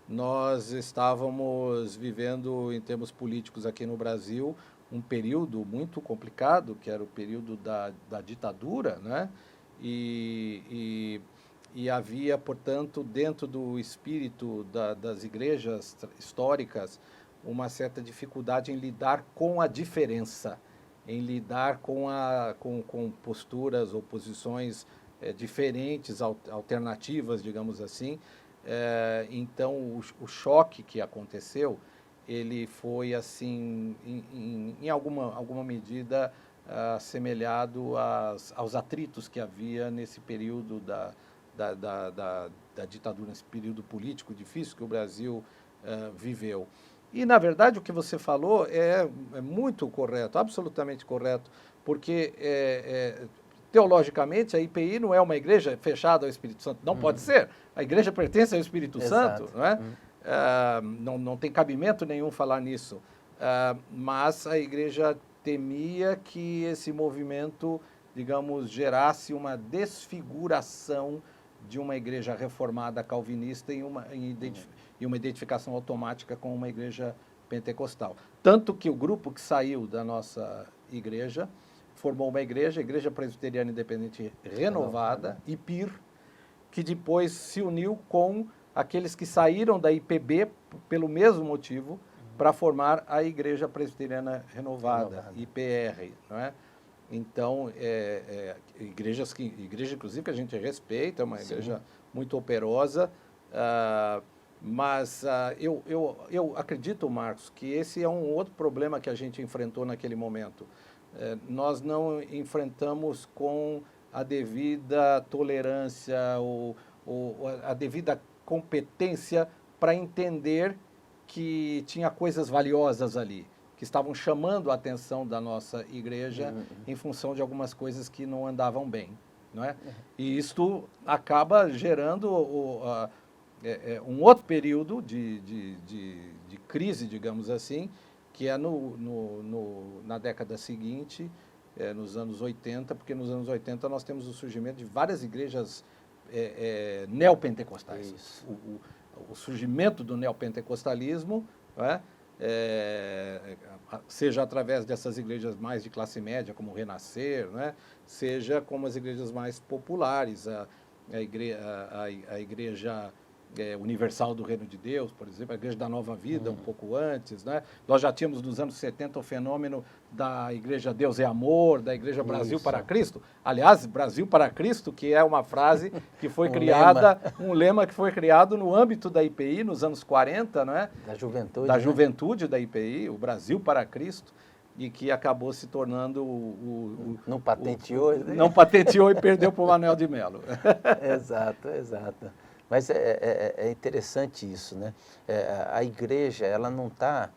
nós estávamos vivendo, em termos políticos aqui no Brasil, um período muito complicado, que era o período da ditadura, né? E havia, portanto, dentro do espírito das igrejas históricas, uma certa dificuldade em lidar com a diferença, em lidar com posturas ou posições diferentes, alternativas, digamos assim. Então, o choque que aconteceu, ele foi, assim, em alguma medida, assemelhado aos atritos que havia nesse período da ditadura, nesse período político difícil que o Brasil viveu. E, na verdade, o que você falou é muito correto, absolutamente correto, porque, teologicamente, a IPI não é uma igreja fechada ao Espírito Santo. Não pode ser. A igreja pertence ao Espírito Santo, não é? Não tem cabimento nenhum falar nisso. Mas a igreja temia que esse movimento, digamos, gerasse uma desfiguração de uma igreja reformada calvinista e uma identificação automática com uma igreja pentecostal. Tanto que o grupo que saiu da nossa igreja formou uma igreja, a Igreja Presbiteriana Independente Renovada, IPIR, que depois se uniu com aqueles que saíram da IPB pelo mesmo motivo para formar a Igreja Presbiteriana Renovada, IPR, não é? Então, igreja, inclusive, que a gente respeita, é uma igreja muito operosa, mas eu acredito, Marcos, que esse é um outro problema que a gente enfrentou naquele momento. Nós não enfrentamos com a devida tolerância ou a devida competência para entender que tinha coisas valiosas ali, que estavam chamando a atenção da nossa igreja em função de algumas coisas que não andavam bem, não é? E isto acaba gerando um outro período de crise, digamos assim, que é na década seguinte, nos anos 80, porque nos anos 80 nós temos o surgimento de várias igrejas neopentecostais. O surgimento do neopentecostalismo, não é? Seja através dessas igrejas mais de classe média, como o Renascer, né? Seja como as igrejas mais populares, a Igreja Universal do Reino de Deus, por exemplo, a Igreja da Nova Vida, um pouco antes, né? Nós já tínhamos nos anos 70 o fenômeno da Igreja Deus é Amor, da Igreja Brasil para Cristo. Aliás, Brasil para Cristo, que é uma frase que foi criada, um lema que foi criado no âmbito da IPI nos anos 40, não é? Da juventude. Da juventude da IPI, o Brasil para Cristo, e que acabou se tornando não patenteou. Não patenteou e perdeu para o Manuel de Mello. Exato. Mas é interessante isso, né? A igreja, ela não tá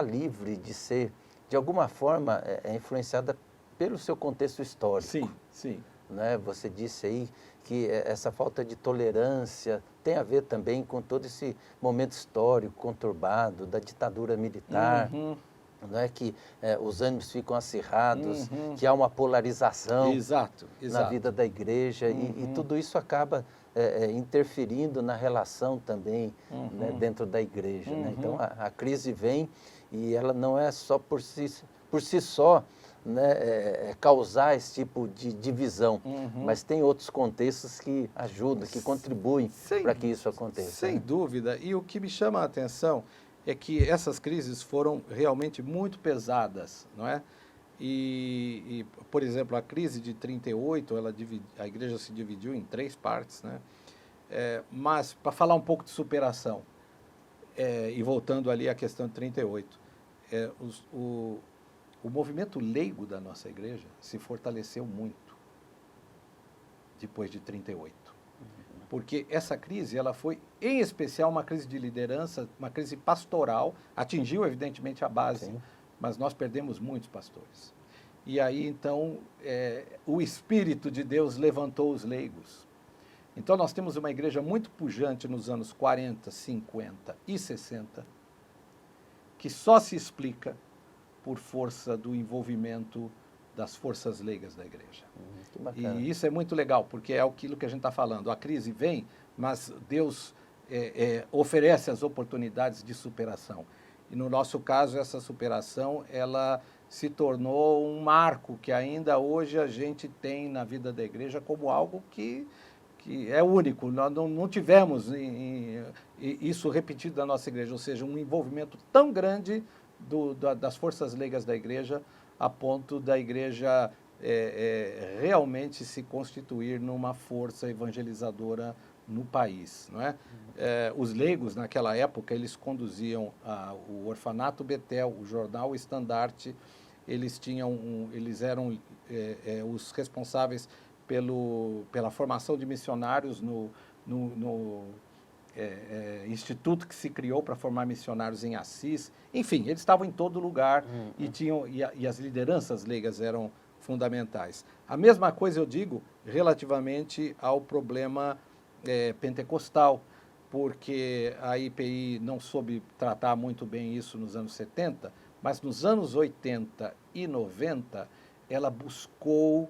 livre de ser, de alguma forma, influenciada pelo seu contexto histórico. Sim. Né? Você disse aí que essa falta de tolerância tem a ver também com todo esse momento histórico conturbado da ditadura militar. não é que os ânimos ficam acirrados, que há uma polarização Exato. na vida da igreja e tudo isso acaba interferindo na relação também, né, dentro da igreja. Né? Então a crise vem e ela não é só por si só, né, causar esse tipo de divisão, mas tem outros contextos que ajudam, que contribuem para que isso aconteça. Sem né? dúvida. E o que me chama a atenção é que essas crises foram realmente muito pesadas, não é? E por exemplo, a crise de 38, a igreja se dividiu em 3 partes, né? Mas, para falar um pouco de superação, e voltando ali à questão de 38, o movimento leigo da nossa igreja se fortaleceu muito depois de 38. Porque essa crise, ela foi, em especial, uma crise de liderança, uma crise pastoral, atingiu, evidentemente, a base, Sim. mas nós perdemos muitos pastores. E aí, então, o Espírito de Deus levantou os leigos. Então, nós temos uma igreja muito pujante nos anos 40, 50 e 60, que só se explica por força do envolvimento das forças leigas da igreja. Que bacana. E isso é muito legal, porque é aquilo que a gente está falando. A crise vem, mas Deus oferece as oportunidades de superação. E no nosso caso, essa superação, ela se tornou um marco que ainda hoje a gente tem na vida da igreja como algo que é único. Nós não tivemos isso repetido na nossa igreja, ou seja, um envolvimento tão grande das forças leigas da igreja, a ponto da igreja realmente se constituir numa força evangelizadora no país, não é? Os leigos, naquela época, eles conduziam o Orfanato Betel, o jornal Estandarte, eles eram os responsáveis pela formação de missionários no instituto que se criou para formar missionários em Assis. Enfim, eles estavam em todo lugar e as lideranças leigas eram fundamentais. A mesma coisa eu digo relativamente ao problema pentecostal, porque a IPI não soube tratar muito bem isso nos anos 70, mas nos anos 80 e 90, ela buscou,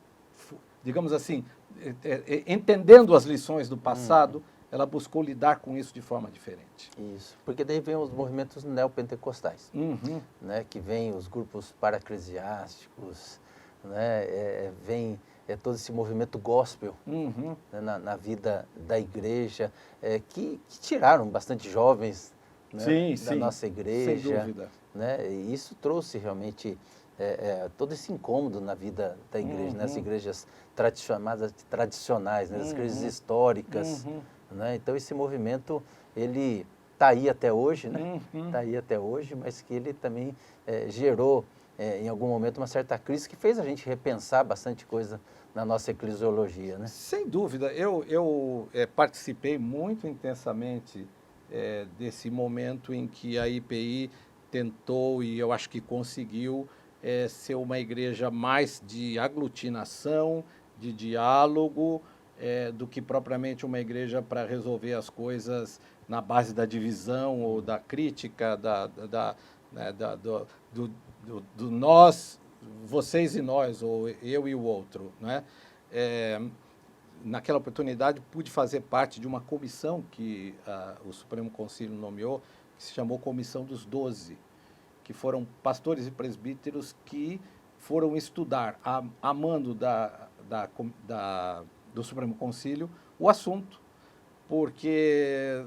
digamos assim, entendendo as lições do passado, ela buscou lidar com isso de forma diferente. Isso, porque daí vem os movimentos neopentecostais, né, que vem os grupos paraclesiásticos, né, vem todo esse movimento gospel né, na vida da igreja, que tiraram bastante jovens, né, da nossa igreja. Sem dúvida. Né, e isso trouxe realmente todo esse incômodo na vida da igreja, nas igrejas chamadas tradicionais, né, as igrejas históricas. Né? Então esse movimento, ele está aí até hoje, né? Está aí até hoje, mas que ele também gerou em algum momento uma certa crise que fez a gente repensar bastante coisa na nossa eclesiologia, né? Sem dúvida, eu participei muito intensamente desse momento em que a IPI tentou, e eu acho que conseguiu, ser uma igreja mais de aglutinação, de diálogo, do que propriamente uma igreja para resolver as coisas na base da divisão ou da crítica, do nós, vocês e nós, ou eu e o outro, né? Naquela oportunidade, pude fazer parte de uma comissão que o Supremo Concílio nomeou, que se chamou Comissão dos 12, que foram pastores e presbíteros que foram estudar, a mando do Supremo Concílio, o assunto, porque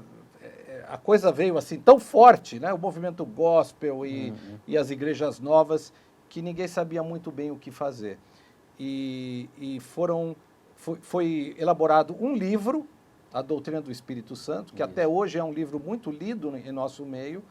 a coisa veio assim tão forte, né? O movimento gospel e as igrejas novas, que ninguém sabia muito bem o que fazer. Foi elaborado um livro, A Doutrina do Espírito Santo, que até hoje é um livro muito lido em nosso meio,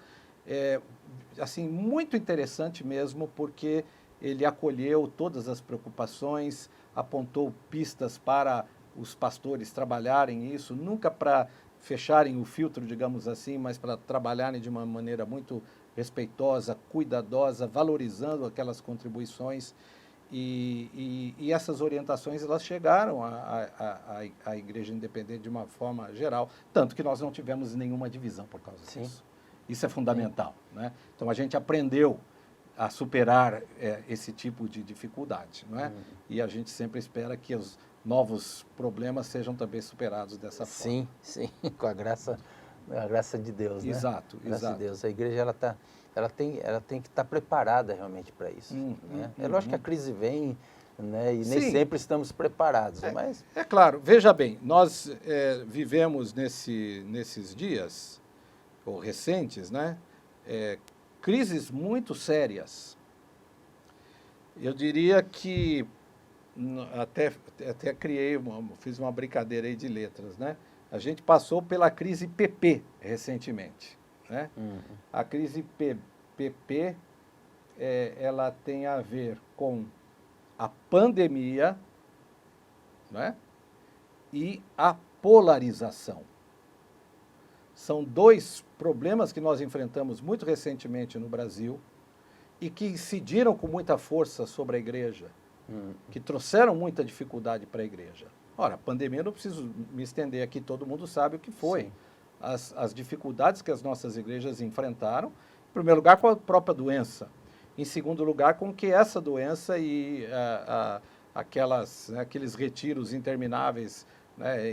assim, muito interessante mesmo, porque ele acolheu todas as preocupações, apontou pistas para os pastores trabalharem isso, nunca para fecharem o filtro, digamos assim, mas para trabalharem de uma maneira muito respeitosa, cuidadosa, valorizando aquelas contribuições. E essas orientações, elas chegaram à Igreja Independente de uma forma geral, tanto que nós não tivemos nenhuma divisão por causa disso. Isso é fundamental, né? Então, a gente aprendeu a superar esse tipo de dificuldade, não é? E a gente sempre espera que os novos problemas sejam também superados dessa forma. Sim, com a graça de Deus, né? Exato, Graça exato. de Deus. A igreja ela tem que estar preparada realmente para isso. Né? É lógico que a crise vem, né? E nem Sim. sempre estamos preparados, mas... É claro, veja bem, nós vivemos nesses dias, ou recentes, né? Crises muito sérias. Eu diria que até fiz uma brincadeira aí de letras, né? A gente passou pela crise PP recentemente, né? A crise PP, ela tem a ver com a pandemia, né? E a polarização. São dois problemas que nós enfrentamos muito recentemente no Brasil e que incidiram com muita força sobre a igreja, que trouxeram muita dificuldade para a igreja. Ora, a pandemia, não preciso me estender aqui, todo mundo sabe o que foi. As dificuldades que as nossas igrejas enfrentaram, em primeiro lugar, com a própria doença. Em segundo lugar, com que essa doença e aqueles retiros intermináveis, né,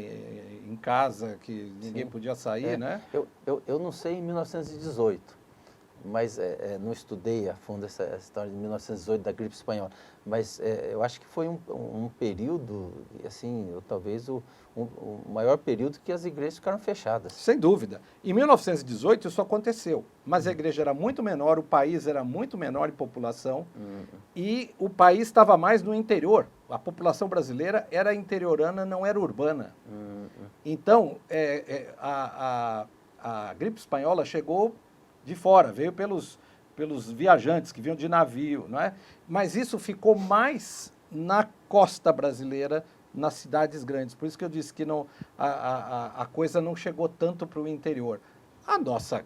em casa, que ninguém podia sair, né? Eu não sei em 1918, mas não estudei a fundo essa história de 1918 da gripe espanhola, mas eu acho que foi um período, assim, ou talvez o maior período que as igrejas ficaram fechadas. Sem dúvida. Em 1918 isso aconteceu, mas a igreja era muito menor, o país era muito menor em população e o país estava mais no interior. A população brasileira era interiorana, não era urbana. Então, a gripe espanhola chegou de fora, veio pelos viajantes que vinham de navio, não é? Mas isso ficou mais na costa brasileira, nas cidades grandes. Por isso que eu disse que a coisa não chegou tanto para o interior. A nossa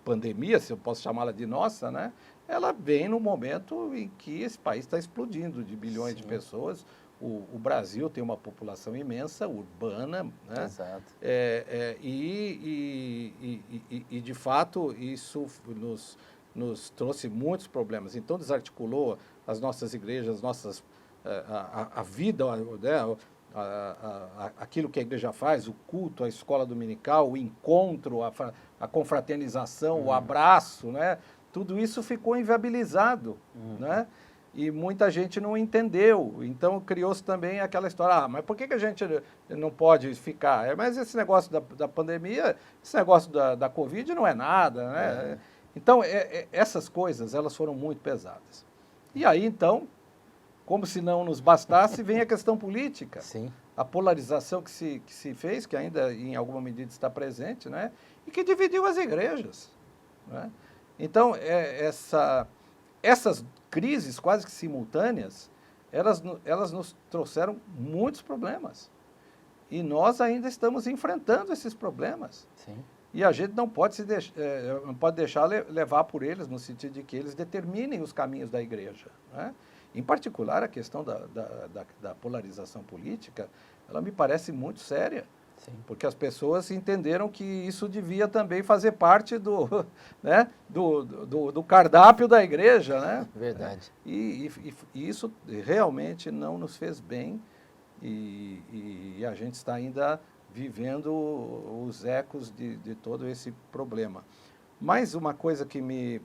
pandemia, se eu posso chamá-la de nossa, né? Ela vem no momento em que esse país está explodindo de bilhões de pessoas. O Brasil tem uma população imensa, urbana, né? Exato. E de fato, isso nos trouxe muitos problemas. Então, desarticulou as nossas igrejas, a vida, né? Aquilo que a igreja faz, o culto, a escola dominical, o encontro, a confraternização, o abraço, né? Tudo isso ficou inviabilizado, né? E muita gente não entendeu. Então, criou-se também aquela história, mas por que a gente não pode ficar? Mas esse negócio da pandemia, esse negócio da Covid não é nada, né? Então, essas coisas, elas foram muito pesadas. E aí, então, como se não nos bastasse, vem a questão política. Sim. A polarização que se fez, que ainda em alguma medida está presente, né? E que dividiu as igrejas, né? Então, essas crises quase que simultâneas, elas nos trouxeram muitos problemas. E nós ainda estamos enfrentando esses problemas. Sim. E a gente não pode deixar levar por eles, no sentido de que eles determinem os caminhos da igreja, né? Em particular, a questão da polarização política, ela me parece muito séria. Sim. Porque as pessoas entenderam que isso devia também fazer parte né, do cardápio da igreja, né? Verdade. E isso realmente não nos fez bem e a gente está ainda vivendo os ecos de todo esse problema. Mas uma coisa que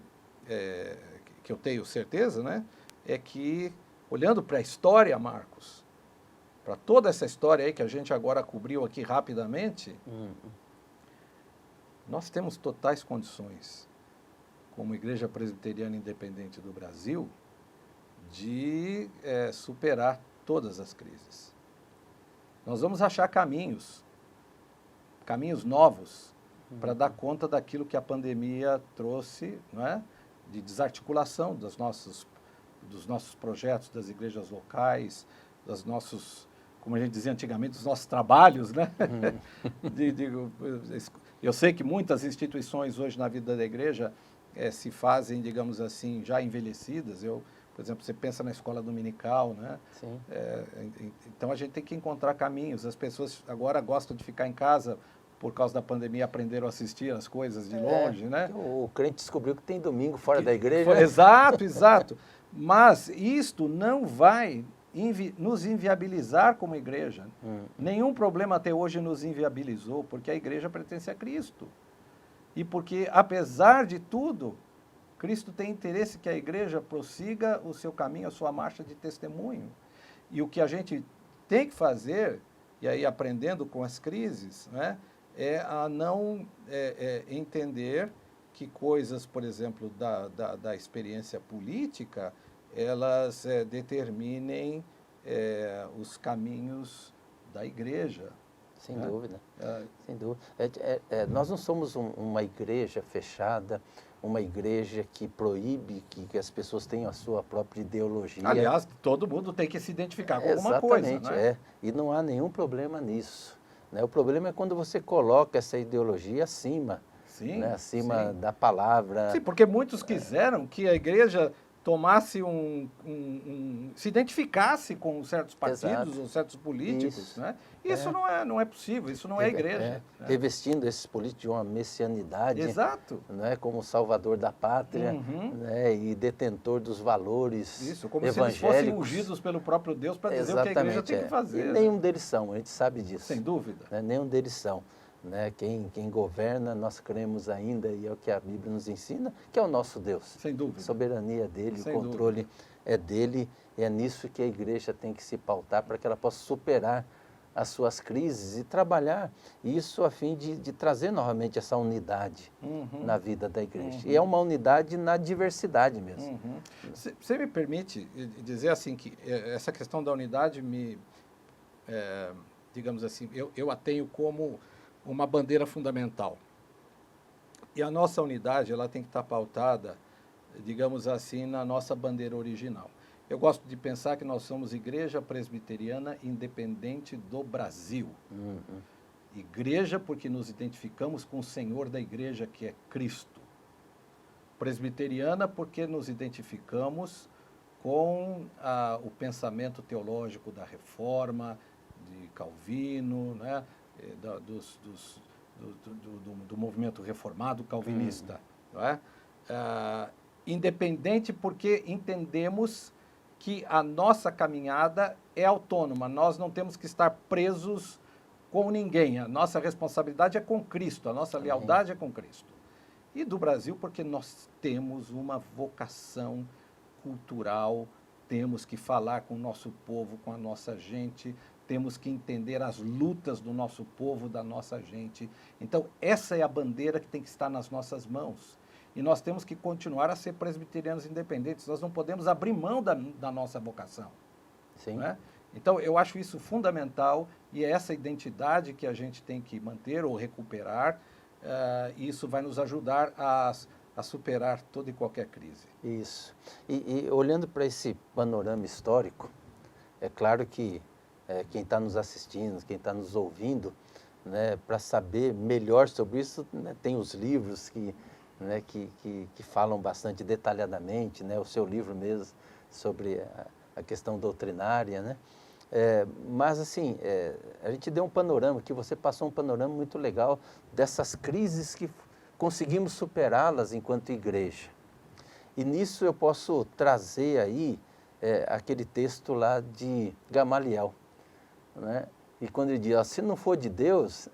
eu tenho certeza, né, é que, olhando para a história, Marcos, para toda essa história aí que a gente agora cobriu aqui rapidamente, nós temos totais condições, como Igreja Presbiteriana Independente do Brasil, de superar todas as crises. Nós vamos achar caminhos novos para dar conta daquilo que a pandemia trouxe, não é? De desarticulação dos nossos projetos, das igrejas locais, dos nossos, como a gente dizia antigamente, dos nossos trabalhos, né? Eu sei que muitas instituições hoje na vida da igreja se fazem, digamos assim, já envelhecidas. Por exemplo, você pensa na escola dominical, né? Sim. Então a gente tem que encontrar caminhos. As pessoas agora gostam de ficar em casa por causa da pandemia, aprenderam a assistir as coisas de longe, né? O crente descobriu que tem domingo fora da igreja. Exato, exato. Mas isto não vai nos inviabilizar como igreja. Nenhum problema até hoje nos inviabilizou, porque a igreja pertence a Cristo. E porque, apesar de tudo, Cristo tem interesse que a igreja prossiga o seu caminho, a sua marcha de testemunho. E o que a gente tem que fazer, e aí aprendendo com as crises, né, é a não entender que coisas, por exemplo, da experiência política, elas determinem os caminhos da igreja. Sem dúvida, sem dúvida. Nós não somos uma igreja fechada, uma igreja que proíbe que as pessoas tenham a sua própria ideologia. Aliás, todo mundo tem que se identificar com alguma coisa. Exatamente, e não há nenhum problema nisso. Né? O problema é quando você coloca essa ideologia acima, né? Acima da palavra. Sim, porque muitos quiseram que a igreja tomasse se identificasse com certos partidos ou certos políticos, né? Isso não é possível, isso não é igreja. Né? Revestindo esses políticos de uma messianidade, né? Como salvador da pátria, né? E detentor dos valores evangélicos. Se eles fossem ungidos pelo próprio Deus para dizer o que a igreja tem que fazer. E nenhum deles são, a gente sabe disso. Sem dúvida. Né? Nenhum deles são. Né? Quem governa, nós cremos ainda, e é o que a Bíblia nos ensina, que é o nosso Deus. Sem dúvida. A soberania dele, o controle é dele, e é nisso que a igreja tem que se pautar para que ela possa superar as suas crises e trabalhar isso a fim de trazer novamente essa unidade na vida da igreja. E é uma unidade na diversidade mesmo. Você me permite dizer assim que essa questão da unidade digamos assim, eu a tenho como uma bandeira fundamental. E a nossa unidade, ela tem que estar pautada, digamos assim, na nossa bandeira original. Eu gosto de pensar que nós somos Igreja Presbiteriana Independente do Brasil. Igreja porque nos identificamos com o Senhor da igreja, que é Cristo. Presbiteriana porque nos identificamos com o pensamento teológico da Reforma, de Calvino, né? Do movimento reformado calvinista. Não é? Independente porque entendemos que a nossa caminhada é autônoma, nós não temos que estar presos com ninguém, a nossa responsabilidade é com Cristo, a nossa lealdade é com Cristo. E do Brasil porque nós temos uma vocação cultural, temos que falar com o nosso povo, com a nossa gente, temos que entender as lutas do nosso povo, da nossa gente. Então, essa é a bandeira que tem que estar nas nossas mãos. E nós temos que continuar a ser presbiterianos independentes. Nós não podemos abrir mão da nossa vocação. Sim. Né? Então, eu acho isso fundamental e é essa identidade que a gente tem que manter ou recuperar. E isso vai nos ajudar a superar toda e qualquer crise. Isso. E olhando para esse panorama histórico, é claro que quem está nos assistindo, quem está nos ouvindo, né, para saber melhor sobre isso, né, tem os livros que falam bastante detalhadamente, né, o seu livro mesmo sobre a questão doutrinária, né? Mas assim, a gente deu um panorama, que você passou um panorama muito legal dessas crises que conseguimos superá-las enquanto igreja. E nisso eu posso trazer aí aquele texto lá de Gamaliel, né? E quando ele diz, se não for de Deus,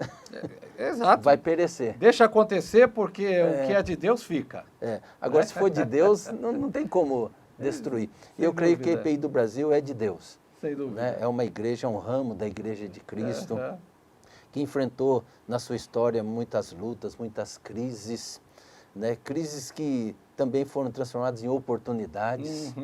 vai perecer. Deixa acontecer porque o que é de Deus fica. Agora, se for de Deus, não tem como destruir. E eu creio que a EPI do Brasil é de Deus. Sem dúvida. Né? É uma igreja, um ramo da Igreja de Cristo, que enfrentou na sua história muitas lutas, muitas crises, né? Crises que também foram transformadas em oportunidades,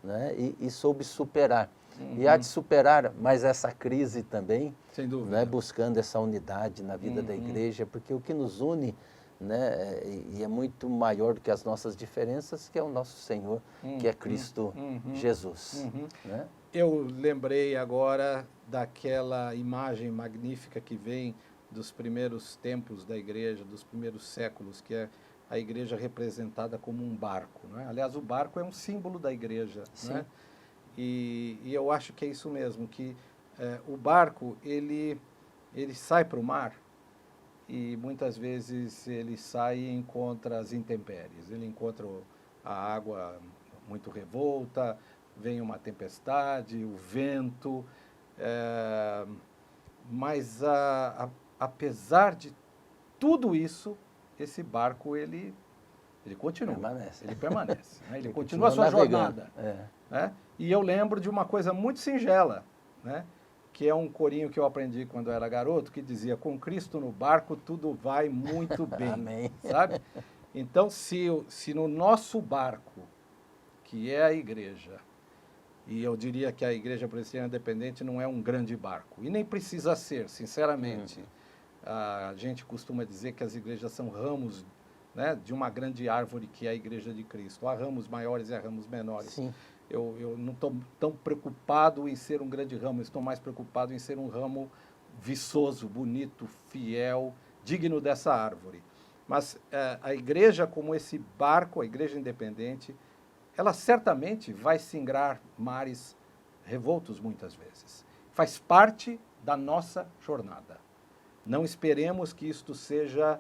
né? E soube superar. E há de superar mais essa crise também, sem dúvida, né? Buscando essa unidade na vida da igreja, porque o que nos une, né? E é muito maior do que as nossas diferenças, que é o nosso Senhor, que é Cristo Jesus. Né? Eu lembrei agora daquela imagem magnífica que vem dos primeiros tempos da igreja, dos primeiros séculos, que é a igreja representada como um barco. Não é? Aliás, o barco é um símbolo da igreja. Não é? E eu acho que é isso mesmo, que o barco, ele sai para o mar e muitas vezes ele sai e encontra as intempéries. Ele encontra a água muito revolta, vem uma tempestade, o vento, mas apesar de tudo isso, esse barco ele continua, ele permanece, né? Ele continua a sua jornada. Né? E eu lembro de uma coisa muito singela, né? Que é um corinho que eu aprendi quando eu era garoto, que dizia: com Cristo no barco tudo vai muito bem. Amém. Sabe? Então, se no nosso barco, que é a igreja, e eu diria que a Igreja Presbiteriana Independente não é um grande barco, e nem precisa ser, sinceramente. A gente costuma dizer que as igrejas são ramos, né, de uma grande árvore que é a Igreja de Cristo. Há ramos maiores e há ramos menores. Sim. Eu não estou tão preocupado em ser um grande ramo, estou mais preocupado em ser um ramo viçoso, bonito, fiel, digno dessa árvore. Mas a igreja, como esse barco, a Igreja Independente, ela certamente vai singrar mares revoltos muitas vezes. Faz parte da nossa jornada. Não esperemos que isto seja,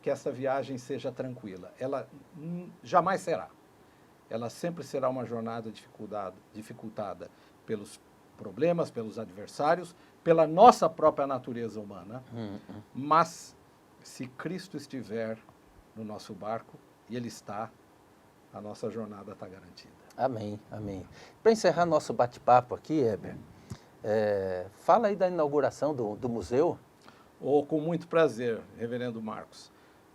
que essa viagem seja tranquila. Ela jamais será. Ela sempre será uma jornada dificultada pelos problemas, pelos adversários, pela nossa própria natureza humana. Mas, se Cristo estiver no nosso barco, e Ele está, a nossa jornada está garantida. Amém, amém. Para encerrar nosso bate-papo aqui, Heber, fala aí da inauguração do museu. Com muito prazer, reverendo Marcos.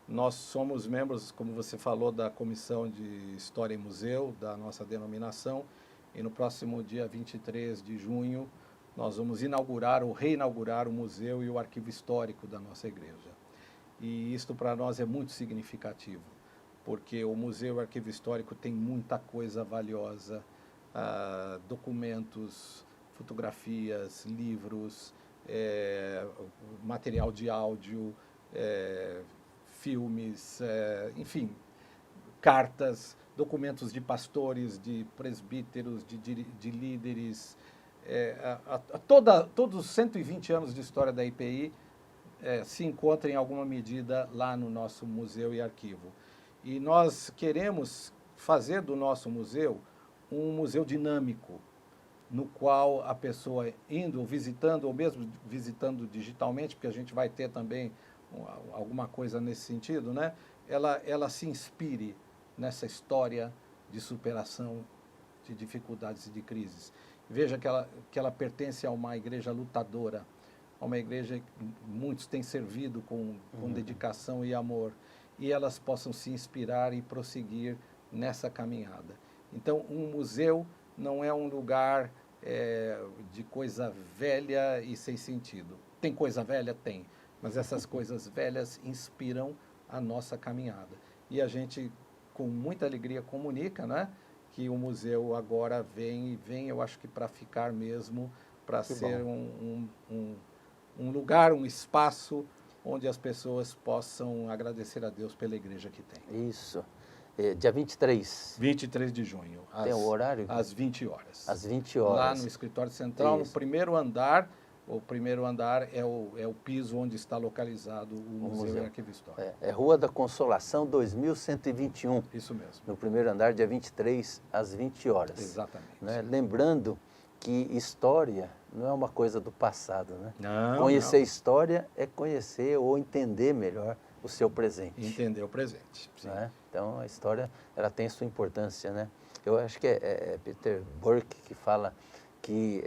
Nós somos membros, como você falou, da Comissão de História e Museu, da nossa denominação, e no próximo dia 23 de junho nós vamos inaugurar ou reinaugurar o museu e o arquivo histórico da nossa igreja. E isto para nós é muito significativo, porque o museu e o arquivo histórico tem muita coisa valiosa, documentos, fotografias, livros, material de áudio, filmes, enfim, cartas, documentos de pastores, de presbíteros, de líderes, todos os 120 anos de história da IPI se encontram em alguma medida lá no nosso museu e arquivo. E nós queremos fazer do nosso museu um museu dinâmico, no qual a pessoa indo, ou visitando, ou mesmo visitando digitalmente, porque a gente vai ter também alguma coisa nesse sentido, né? Ela se inspire nessa história de superação de dificuldades e de crises. Veja que ela pertence a uma igreja lutadora, a uma igreja que muitos têm servido com dedicação e amor, e elas possam se inspirar e prosseguir nessa caminhada. Então, um museu não é um lugar de coisa velha e sem sentido. Tem coisa velha? Tem. Mas essas coisas velhas inspiram a nossa caminhada. E a gente, com muita alegria, comunica, né, que o museu agora vem, eu acho que para ficar mesmo, para ser um lugar, um espaço onde as pessoas possam agradecer a Deus pela igreja que tem. Isso. Dia 23. 23 de junho. Tem o horário? Às 20 horas. Às 20 horas. Lá no escritório central, no primeiro andar. O primeiro andar é o piso onde está localizado o Museu e Arquivo Histórico. É Rua da Consolação, 2121. Isso mesmo. No primeiro andar, dia 23, às 20 horas. Exatamente. Né? Lembrando que história não é uma coisa do passado, né? Não, conhecer história é conhecer ou entender melhor o seu presente. Entender o presente, sim. Né? Então, a história, ela tem sua importância, né? Eu acho que é Peter Burke que fala que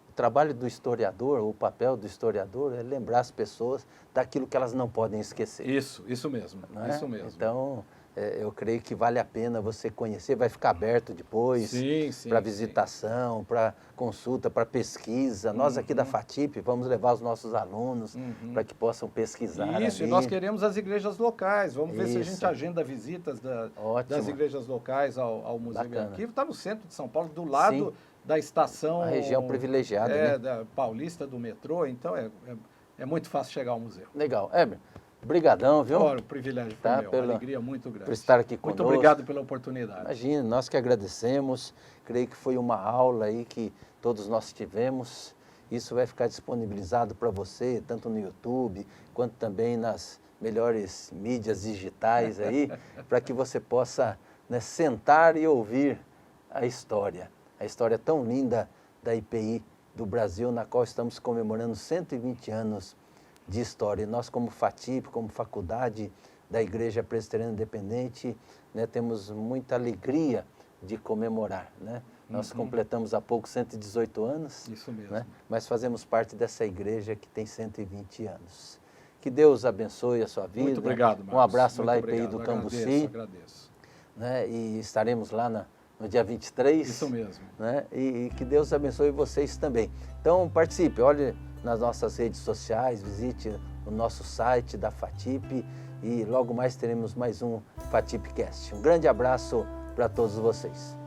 o trabalho do historiador, o papel do historiador é lembrar as pessoas daquilo que elas não podem esquecer. Isso mesmo, né? Isso mesmo. Então, eu creio que vale a pena você conhecer, vai ficar aberto depois para visitação, para consulta, para pesquisa. Nós aqui da FATIP vamos levar os nossos alunos para que possam pesquisar. Isso, ali. E nós queremos as igrejas locais, vamos ver se a gente agenda visitas das igrejas locais ao Museu e Arquivo. Está no centro de São Paulo, do lado da estação... Uma região privilegiada, né? Da Paulista, do metrô, então é muito fácil chegar ao museu. Legal. Heber, brigadão, viu? Olha, o privilégio foi meu, uma alegria muito grande. Por estar aqui conosco. Muito obrigado pela oportunidade. Imagina, nós que agradecemos, creio que foi uma aula aí que todos nós tivemos Isso vai ficar disponibilizado para você, tanto no YouTube, quanto também nas melhores mídias digitais aí, para que você possa, né, sentar e ouvir a história tão linda da IPI do Brasil, na qual estamos comemorando 120 anos de história. E nós, como FATIP, como faculdade da Igreja Presbiteriana Independente, né, temos muita alegria de comemorar, né? Nós completamos há pouco 118 anos. Isso mesmo. Né? Mas fazemos parte dessa igreja que tem 120 anos. Que Deus abençoe a sua vida. Muito obrigado, Marcos. Um abraço lá em IPI do Cambuci. Agradeço. Né? E estaremos lá no dia 23. Isso mesmo. Né? E que Deus abençoe vocês também. Então participe, olhe nas nossas redes sociais, visite o nosso site da FATIP e logo mais teremos mais um FATIPcast. Um grande abraço para todos vocês.